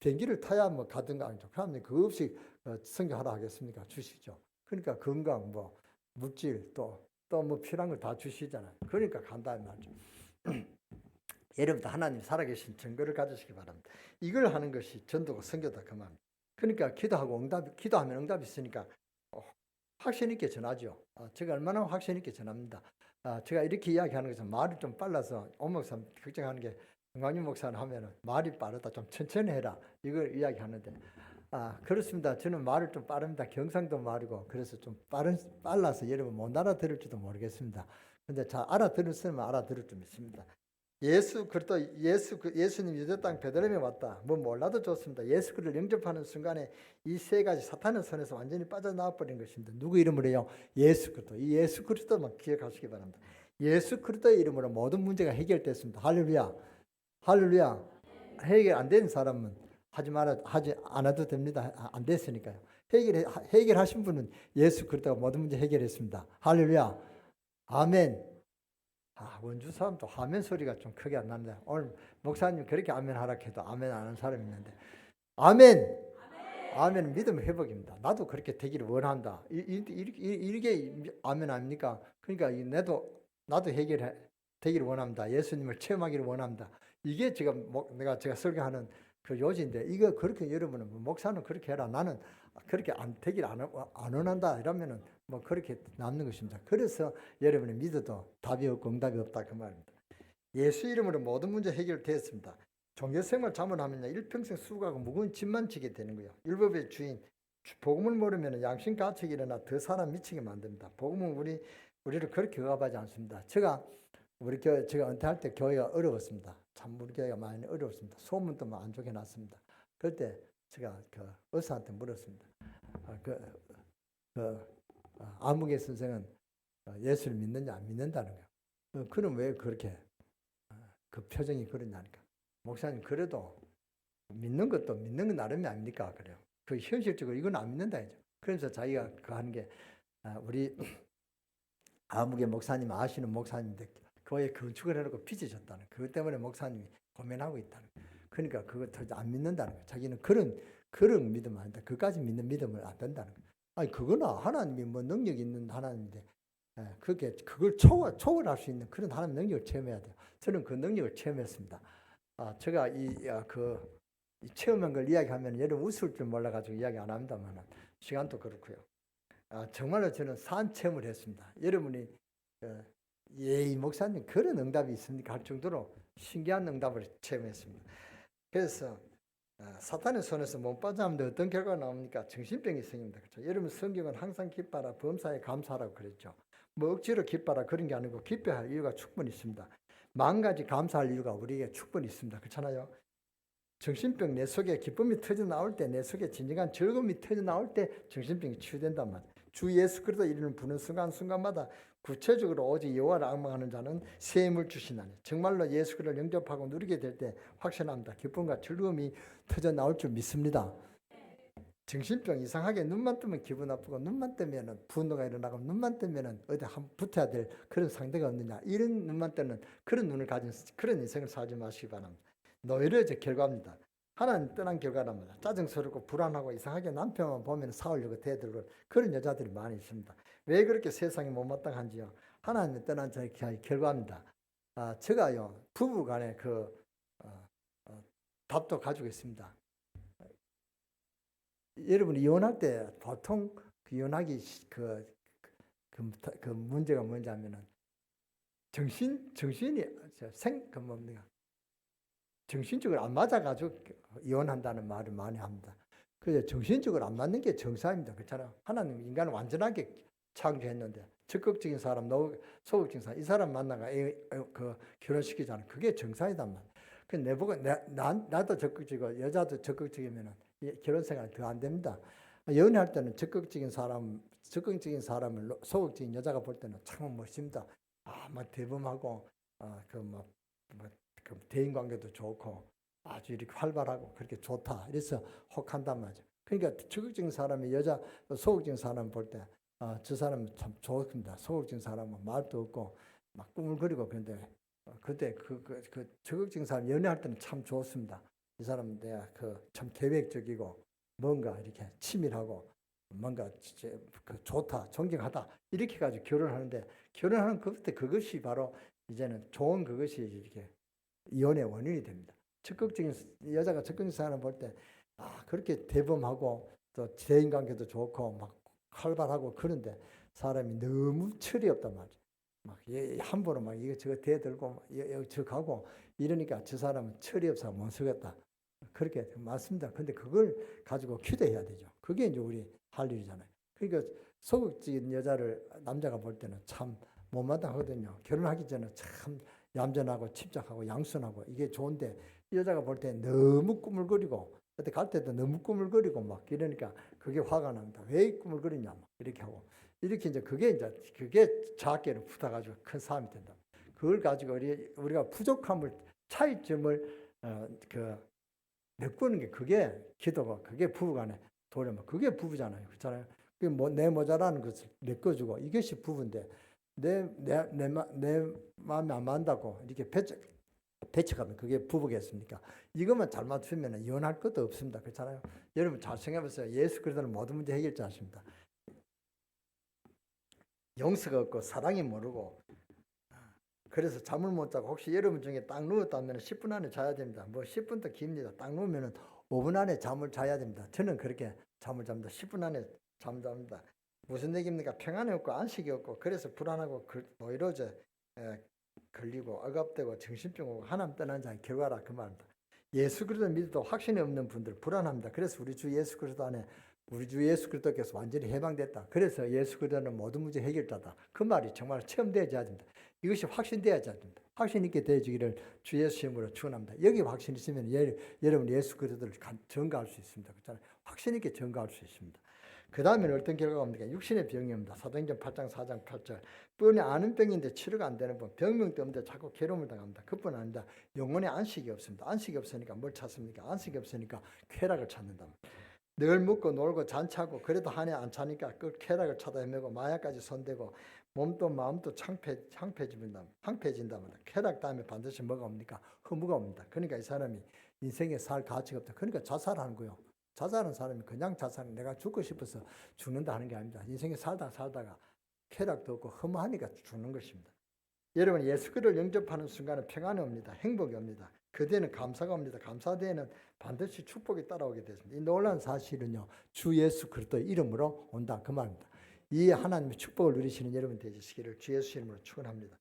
비행기를 타야 가든가 하죠. 그러면 그거 없이 선교하라 하겠습니까? 주시죠. 그러니까 건강 물질 또 필요한 걸 다 주시잖아요. 그러니까 간다 이 말이죠. 여러분도 하나님 살아계신 증거를 가지시기 바랍니다. 이걸 하는 것이 전도가 선교다 그 말입니다. 그러니까 기도하면 응답이 있으니까 확신 있게 전하죠. 제가 얼마나 확신 있게 전합니다. 제가 이렇게 이야기하는 것은 말이 좀 빨라서 목사 걱정하는 게 은광윤 목사는 하면은 말이 빠르다 좀 천천히 해라 이걸 이야기하는데 그렇습니다. 저는 말을 좀 빠릅니다. 경상도 말이고 그래서 좀 빨라서 여러분 못 알아들을지도 모르겠습니다. 근데 잘 알아들었으면 알아들을 좀 있습니다. 예수님 유대 땅 베들레헴에 왔다. 몰라도 좋습니다. 예수 그리스도를 영접하는 순간에 이 세 가지 사탄의 손에서 완전히 빠져나와 버린 것입니다. 누구 이름으로 해요? 예수 그리스도. 이 예수 그리스도만 기억하시기 바랍니다. 예수 그리스도의 이름으로 모든 문제가 해결됐습니다. 할렐루야. 할렐루야. 해결 안 된 사람은 하지 않아도 됩니다. 안 됐으니까요. 해결하신 분은 예수 그리스도가 모든 문제 해결했습니다. 할렐루야. 아멘. 원주 사람도 아멘 소리가 좀 크게 안 나는데 오늘 목사님 그렇게 아멘 하라 해도 아멘 안 하는 사람이 있는데 아멘. 아멘은 믿음 회복입니다. 나도 그렇게 되기를 원한다. 이게 아멘 아닙니까? 그러니까 나도 되기를 원합니다. 예수님을 체험하기를 원합니다. 이게 지금 제가 설교하는 그 요지인데 이거 그렇게 여러분은 목사는 그렇게 해라. 나는 그렇게 되기를 안 원한다. 이러면은 그렇게 남는 것입니다. 그래서 여러분이 믿어도 답이 없고 응답이 없다 그 말입니다. 예수 이름으로 모든 문제 해결되었습니다. 종교생활 잘못하면 일평생 수고하고 무거운 짐만 지게 되는 거예요. 율법의 주인, 복음을 모르면 양심 가책이 일어나 더 사람 미치게 만듭니다. 복음은 우리를 그렇게 억압하지 않습니다. 제가 은퇴할 때 교회가 어려웠습니다. 참 우리 교회가 많이 어려웠습니다. 소문도 안 좋게 났습니다. 그때 제가 그 의사한테 물었습니다. 아무개 선생은 예수를 믿느냐 안 믿는다는 거예요. 그럼 왜 그렇게 그 표정이 그러냐니까. 목사님 그래도 믿는 것도 믿는 건 나름이 아닙니까? 그래요. 그 현실적으로 이건 안 믿는다 이죠. 그래서 자기가 하는 게 우리 아무개 목사님 아시는 목사님인데 교회 건축을 해놓고 빚을 졌다는 그것 때문에 목사님이 고민하고 있다는 거예요. 그러니까 그거 안 믿는다는 거예요. 자기는 그런 믿음 안 된다. 그까지 믿는 믿음을 안 된다는 거예요. 아니 그거나 하나님이 능력 있는 하나님인데 그걸 초월할 수 있는 그런 하나님 능력을 체험해야 돼요. 저는 그 능력을 체험했습니다. 제가 이 체험한 걸 이야기하면 여러분 웃을 줄 몰라가지고 이야기 안 합니다만 시간도 그렇고요. 정말로 저는 산 체험을 했습니다. 여러분이 이 목사님 그런 응답이 있습니까? 할 정도로 신기한 응답을 체험했습니다. 그래서 사탄의 손에서 못 빠져나오는데 어떤 결과가 나옵니까? 정신병이 생깁니다. 그렇죠? 여러분 성경은 항상 기뻐하라 범사에 감사하라고 그랬죠. 억지로 기뻐하라 그런 게 아니고 기뻐할 이유가 충분히 있습니다. 만 가지 감사할 이유가 우리에게 충분히 있습니다. 그렇잖아요. 정신병 내 속에 기쁨이 터져 나올 때, 내 속에 진정한 즐거움이 터져 나올 때 정신병이 치유된단 말이에요. 주 예수 그리스도 이름을 부는 순간순간마다 구체적으로 오직 여호와를 앙망하는 자는 새 힘을 주시나니 정말로 예수 그리스도를 영접하고 누리게 될 때 확신합니다. 기쁨과 즐거움이 터져 나올 줄 믿습니다. 정신병 이상하게 눈만 뜨면 기분 나쁘고 눈만 뜨면 분노가 일어나고 눈만 뜨면 어디 한 붙어야 될 그런 상대가 없느냐 이런 눈만 뜨는 그런 눈을 가진 그런 인생을 살지 마시기 바랍니다. 노이로제 결과입니다. 하나님 떠난 결과랍니다. 짜증스럽고 불안하고 이상하게 남편만 보면 싸우려고 대들고 그런 여자들이 많이 있습니다. 왜 그렇게 세상이 못마땅한지요? 하나님 떠난 자의 결과입니다. 제가요 부부간에 답도 가지고 있습니다. 여러분이 이혼할 때 보통 이혼하기 그 문제가 뭔지 하면은 정신이 정신적으로 안 맞아가지고 이혼한다는 말을 많이 합니다. 그래서 정신적으로 안 맞는 게 정상입니다. 그렇잖아요. 하나님 인간을 완전하게 창조했는데 적극적인 사람, 소극적인 사람, 이 사람 만나가 결혼시키잖아요. 그게 정상이단 말이에요. 그 내보고 나도 적극적이고 여자도 적극적이면은 결혼 생활 더 안 됩니다. 연애할 때는 적극적인 사람을 소극적인 여자가 볼 때는 참 멋집니다. 막 대범하고 그 대인 관계도 좋고 아주 이렇게 활발하고 그렇게 좋다. 그래서 혹한단 말이죠. 그러니까 적극적인 사람이 여자 소극적인 사람 볼 때 저 사람은 참 좋습니다. 소극적인 사람은 말도 없고 막 꾸물거리고 그런데 그때 그 적극적인 사람 연애할 때는 참 좋습니다. 이 사람은 내가 참 계획적이고 뭔가 이렇게 치밀하고 뭔가 좋다, 존경하다 이렇게 가지고 결혼하는데 결혼하는 그것이 바로 이제는 좋은 그것이 이렇게 이혼의 원인이 됩니다. 여자가 적극적인 사람 볼 때 그렇게 대범하고 또 대인관계도 좋고 막 활발하고 그런데 사람이 너무 철이 없단 말이죠. 막 함부로 막 이거 대들고 저 가고 이러니까 저 사람은 철이 없어 못 쓰겠다. 그렇게 맞습니다. 근데 그걸 가지고 기도해야 되죠. 그게 이제 우리 할 일이잖아요. 그러니까 소극적인 여자를 남자가 볼 때는 참 못마땅하거든요. 결혼하기 전에 참 얌전하고 침착하고 양순하고 이게 좋은데 여자가 볼 때 너무 꾸물거리고 그때 갈 때도 너무 꾸물거리고 막 이러니까 그게 화가 납니다. 왜 꾸물거리냐 막 이렇게 하고 이렇게 이제 그게 자학계를 붙어가지고 큰 싸움이 된다. 그걸 가지고 우리가 부족함을 차이점을 메꾸는 게 그게 기도가 그게 부부간에 도려면 그게 부부잖아요. 그렇잖아요. 내 모자라는 것을 메꿔주고 이것이 부부인데 내 마음에 안 맞는다고 이렇게 배척하면 그게 부부겠습니까? 이것만 잘 맞추면 이혼할 것도 없습니다. 그렇잖아요. 여러분 잘 생각해보세요. 예수 그리스도는 모든 문제 해결자 하십니다. 용서가 없고 사랑이 모르고 그래서 잠을 못 자고 혹시 여러분 중에 딱 누웠다면 10분 안에 자야 됩니다. 뭐 10분도 깁니다. 딱 누우면 5분 안에 잠을 자야 됩니다. 저는 그렇게 잠을 잡니다. 10분 안에 잠잡니다. 무슨 얘기입니까? 평안이 없고 안식이 없고 그래서 불안하고 노이로제 걸리고 억압되고 정신병 오고 하나님 떠난 자의 결과라 그 말입니다. 예수 그리스도 믿어도 확신이 없는 분들 불안합니다. 그래서 우리 주 예수 그리스도 안에 우리 주 예수 그리스도께서 완전히 해방됐다. 그래서 예수 그리스도는 모든 문제 해결자다. 그 말이 정말 체험되어야 됩니다. 이것이 확신되어야 됩니다. 확신 있게 되어지기를 주 예수 이름으로 축원합니다. 여기 확신 있으면 여러분 예수 그리스도를 증거할 수 있습니다. 그렇잖아요. 확신 있게 증거할 수 있습니다. 그 다음에는 어떤 결과가 옵니까? 육신의 병입니다. 사도행전 8장 4장 8절. 뻔히 아는 병인데 치료가 안 되는 분, 병명 때문에 자꾸 괴로움을 당합니다. 그뿐 아니라 영혼에 안식이 없습니다. 안식이 없으니까 뭘 찾습니까? 안식이 없으니까 쾌락을 찾는다. 늘 먹고 놀고 잔치하고 그래도 한 해 안 차니까 그 쾌락을 찾아 헤매고 마약까지 손대고 몸도 마음도 황폐해진답니다. 쾌락 다음에 반드시 뭐가 옵니까? 허무가 옵니다. 그러니까 이 사람이 인생에 살 가치가 없다. 그러니까 자살하는 거예요. 자살하는 사람이 그냥 내가 죽고 싶어서 죽는다 하는 게 아닙니다. 인생에 살다가 쾌락도 없고 허무하니까 죽는 것입니다. 여러분 예수 그리스도를 영접하는 순간은 평안이 옵니다. 행복이 옵니다. 그때는 감사가 옵니다. 감사 때에는 반드시 축복이 따라오게 되습니다. 이 놀라운 사실은요. 주 예수 그리스도의 이름으로 온다 그 말입니다. 이 하나님의 축복을 누리시는 여러분 되시기를 주 예수 이름으로 축원합니다.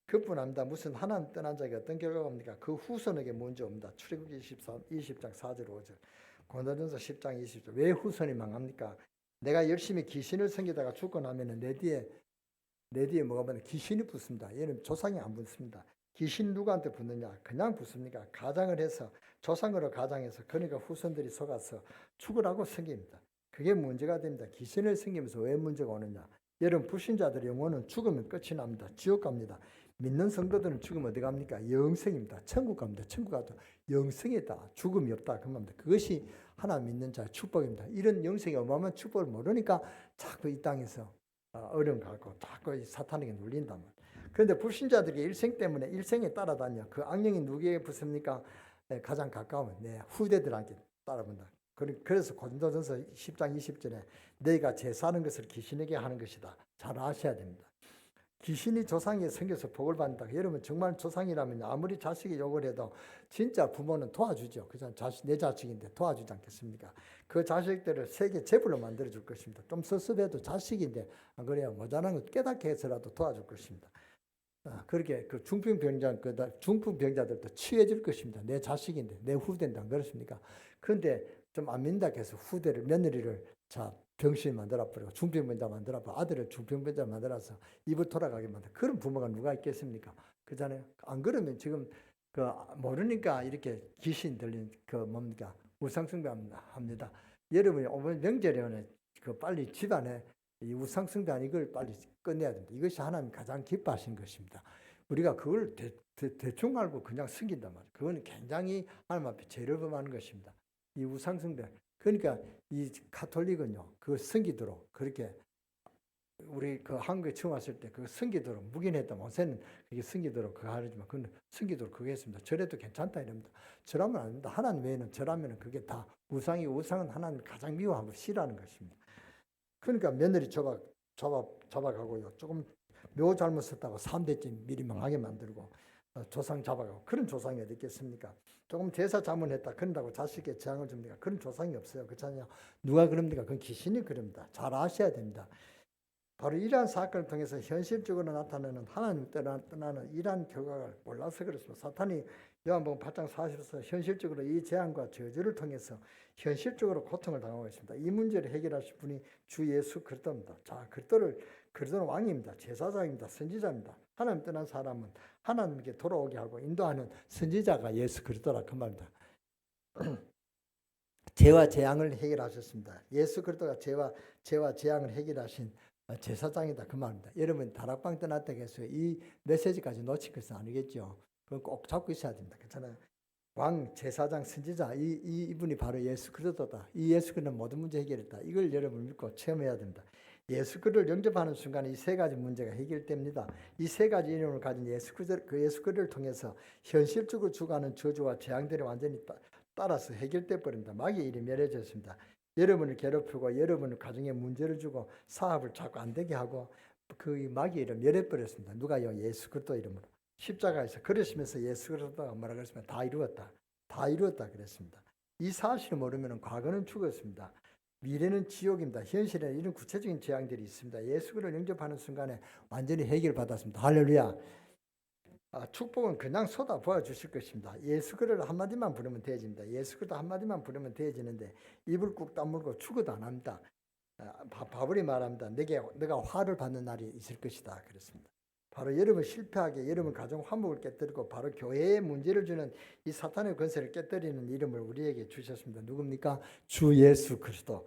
그뿐 아닙니다. 무슨 하나님 떠난 자에게 어떤 결과가 옵니까? 그 후손에게 먼저 옵니다. 출애굽기 20장 4절 5절 고린도전서 10장 20절 왜 후손이 망합니까? 내가 열심히 귀신을 섬기다가 죽고 나면 내 뒤에 뭐가 붙냐? 귀신이 붙습니다. 얘는 조상이 안 붙습니다. 귀신 누구한테 붙느냐? 그냥 붙습니까? 가장을 해서 조상으로 가장해서 그러니까 후손들이 속아서 죽으라고 섬깁니다. 그게 문제가 됩니다. 귀신을 섬기면서 왜 문제가 오느냐? 여러분 불신자들의 영혼은 죽으면 끝이 납니다. 지옥 갑니다. 믿는 성도들은 죽으면 어디 갑니까? 영생입니다. 천국 갑니다. 천국 가도 영생이다. 죽음이 없다. 그 말입니다. 그것이 하나님 믿는 자의 축복입니다. 이런 영생의 어마어마한 축복을 모르니까 자꾸 이 땅에서 어려움 갖고 자꾸 사탄에게 눌린단 말이에요. 그런데 불신자들이 일생 때문에 일생에 따라다녀. 그 악령이 누구에게 붙습니까? 가장 가까운 내 후대들한테 따라본다. 그래서 고린도전서 10장 20절에 내가 제사하는 것을 귀신에게 하는 것이다. 잘 아셔야 됩니다. 귀신이 조상에게 생겨서 복을 받는다. 여러분 정말 조상이라면 아무리 자식이 욕을 해도 진짜 부모는 도와주죠. 내 자식인데 도와주지 않겠습니까? 그 자식들을 세계 제불로 만들어줄 것입니다. 좀 섭섭해도 자식인데 안 그래요? 모자란 거 깨닫게 해서라도 도와줄 것입니다. 그렇게 그 중풍병자들도 치유해줄 것입니다. 내 자식인데 내 후대인데 안 그렇습니까? 그런데 좀 안 믿는다 해서 며느리를 병신 만들어버리고 중병병자 만들어버리고 아들을 중병병자 만들어서 입을 돌아가게 만들 그런 부모가 누가 있겠습니까? 그잖아요. 안 그러면 지금 모르니까 이렇게 귀신 들린 뭡니까? 우상숭배합니다. 여러분이 오늘 명절에 빨리 집안에 이 우상숭배한 이걸 빨리 끝내야 됩니다. 이것이 하나님 가장 기뻐하시는 것입니다. 우리가 그걸 대충 알고 그냥 숨긴단 말이에요. 그건 굉장히 하나님 앞에 죄를 범하는 것입니다. 이 우상숭배. 그러니까 이 가톨릭은요, 그거 숨기도록 그렇게 우리 한국에 처음 왔을 때 그거 숨기도록 묵인했다. 모세는 그게 숨기도록 그거 하지만 그건 숨기도록 그거 했습니다. 절에도 괜찮다 이럽니다. 절하면 안 됩니다. 하나님 외에는 절하면 그게 다 우상은 하나님 가장 미워하고 싫어하는 것입니다. 그러니까 며느리 잡아가고요. 조금 묘 잘못 썼다고 3대째 미리 망하게 만들고 조상 잡아가고 그런 조상이 어디 있겠습니까? 조금 제사 잘못했다 그런다고 자식에게 재앙을 줍니까? 그런 조상이 없어요. 그렇잖아요. 누가 그럽니까? 그건 귀신이 그럽니다. 잘 아셔야 됩니다. 바로 이러한 사건을 통해서 현실적으로 나타나는 하나님 떠나는 이러한 결과를 몰라서 그렇습니다. 사탄이 요한복음 8장 40에서 현실적으로 이 재앙과 저주를 통해서 현실적으로 고통을 당하고 있습니다. 이 문제를 해결하실 분이 주 예수 그리스도입니다. 자, 그리스도는 왕입니다. 제사장입니다. 선지자입니다. 하나님 떠난 사람은 하나님께 돌아오게 하고 인도하는 선지자가 예수 그리스도라 그 말입니다. 죄와 재앙을 해결하셨습니다. 예수 그리스도가 죄와 재앙을 해결하신 제사장이다 그 말입니다. 여러분 다락방 떠났다고 해서 이 메시지까지 놓칠 것은 아니겠죠. 그건 꼭 잡고 있어야 됩니다. 괜찮아요. 왕, 제사장, 선지자 이분이 바로 예수 그리스도다. 이 예수 그리스도는 모든 문제 해결했다. 이걸 여러분 믿고 체험해야 됩니다. 예수 그리스도를 영접하는 순간에 이 세 가지 문제가 해결됩니다. 이 세 가지 이름을 가진 예수 그리스도를 통해서 현실적으로 주가는 저주와 재앙들이 완전히 따라서 해결돼 버린다. 마귀의 일이 멸해졌습니다. 여러분을 괴롭히고 여러분의 가정에 문제를 주고 사업을 자꾸 안 되게 하고 그 마귀의 일을 멸해버렸습니다. 누가요? 예수 그리스도 이름으로. 십자가에서 그러시면서 예수 그리스도가 뭐라 그랬으면 다 이루었다. 다 이루었다 그랬습니다. 이 사실을 모르면 과거는 죽었습니다. 미래는 지옥입니다. 현실에는 이런 구체적인 재앙들이 있습니다. 예수 그리스도를 영접하는 순간에 완전히 해결받았습니다. 할렐루야. 축복은 그냥 쏟아부어 주실 것입니다. 예수 그리스도 한마디만 부르면 되어집니다. 예수 그리스도 한마디만 부르면 되어지는데 입을 꾹 다물고 죽어도 안 합니다. 바울이 말합니다. 내가 화를 받는 날이 있을 것이다 그랬습니다. 바로 여러분 실패하게 여러분 가정 화목을 깨뜨리고 바로 교회에 문제를 주는 이 사탄의 권세를 깨뜨리는 이름을 우리에게 주셨습니다. 누굽니까? 주 예수 그리스도.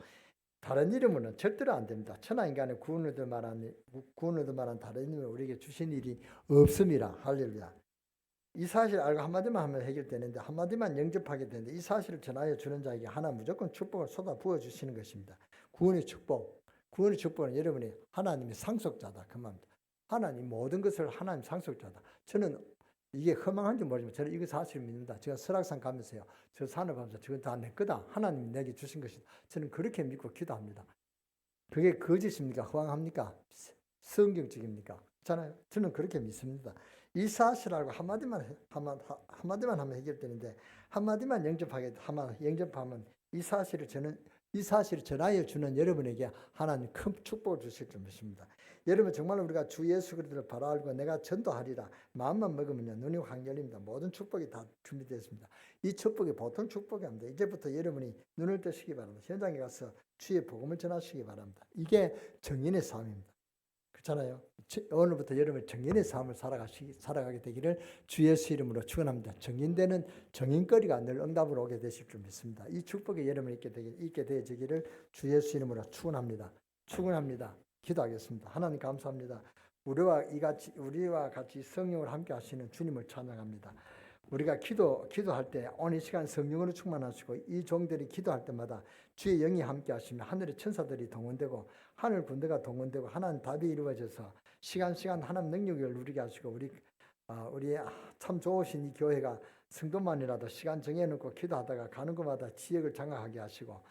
다른 이름은 절대로 안 됩니다. 천하인간의 구원을 더 말한 다른 이름을 우리에게 주신 일이 없습니다. 할렐루야. 이 사실 알고 한마디만 하면 해결되는데 한마디만 영접하게 되는데 이 사실을 전하여 주는 자에게 하나 무조건 축복을 쏟아 부어 주시는 것입니다. 구원의 축복은 여러분이 하나님의 상속자다 그 말입니다. 하나님 모든 것을 하나님 상속자다. 저는 이게 허망한지 모르지만 저는 이거 사실을 믿는다. 제가 설악산 가면서요. 저 산을 가면서 저건 다 내 거다. 하나님이 내게 주신 것이다. 저는 그렇게 믿고 기도합니다. 그게 거짓입니까? 허황합니까? 성경적입니까? 그렇잖아요. 저는 그렇게 믿습니다. 이 사실 알고 한마디만 하면 해결되는데 한마디만 영접하면 이 사실을 전하여 주는 여러분에게 하나님 큰 축복을 주실 줄 믿습니다. 여러분 정말 우리가 주 예수 그리스도를 바로 알고 내가 전도하리라 마음만 먹으면요 눈이 확 열립니다. 모든 축복이 다 준비되었습니다. 이 축복이 보통 축복이 아닙니다. 이제부터 여러분이 눈을 뜨시기 바랍니다. 현장에 가서 주의 복음을 전하시기 바랍니다. 이게 정인의 삶입니다. 그렇잖아요. 오늘부터 여러분 정인의 삶을 살아가게 되기를 주 예수 이름으로 축원합니다. 정인되는 정인거리가 늘 응답으로 오게 되실 줄 믿습니다. 이 축복이 여러분 있게 되어지기를 주 예수 이름으로 축원합니다. 기도하겠습니다. 하나님 감사합니다. 우리와 같이 성령을 함께 하시는 주님을 찬양합니다. 우리가 기도할 때 오늘 이 시간 성령으로 충만하시고 이 종들이 기도할 때마다 주의 영이 함께 하시며 하늘의 천사들이 동원되고 하늘 군대가 동원되고 하나님 답이 이루어져서 시간 하나님 능력을 누리게 하시고 우리 참 좋으신 이 교회가 성도만이라도 시간 정해놓고 기도하다가 가는 곳마다 지역을 장악하게 하시고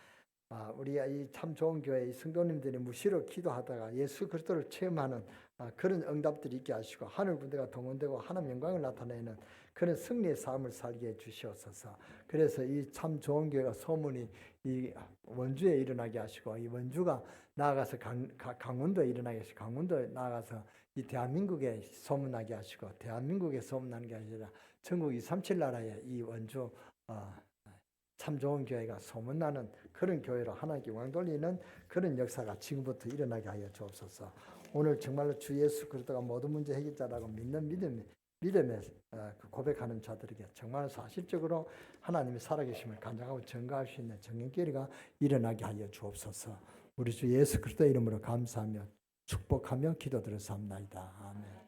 우리 이 참 좋은 교회 이 성도님들이 무시로 기도하다가 예수 그리스도를 체험하는 그런 응답들이 있게 하시고 하늘 군대가 동원되고 하나님 영광을 나타내는 그런 승리의 삶을 살게 해 주시옵소서. 그래서 이 참 좋은 교회가 소문이 이 원주에 일어나게 하시고 이 원주가 나아가서 강원도에 일어나게 하시고 강원도에 나아가서 이 대한민국에 소문나게 하시고 대한민국에 소문나는 게 아니라 전국 237 나라에 이 원주 참 좋은 교회가 소문나는 그런 교회로 하나님께 영광 돌리는 그런 역사가 지금부터 일어나게 하여 주옵소서. 오늘 정말로 주 예수 그리스도가 모든 문제 해결자라고 믿는 믿음에 고백하는 자들에게 정말 사실적으로 하나님의 살아계심을 간증하고 증거할 수 있는 정령교회가 일어나게 하여 주옵소서. 우리 주 예수 그리스도의 이름으로 감사하며 축복하며 기도드렸사옵나이다. 아멘.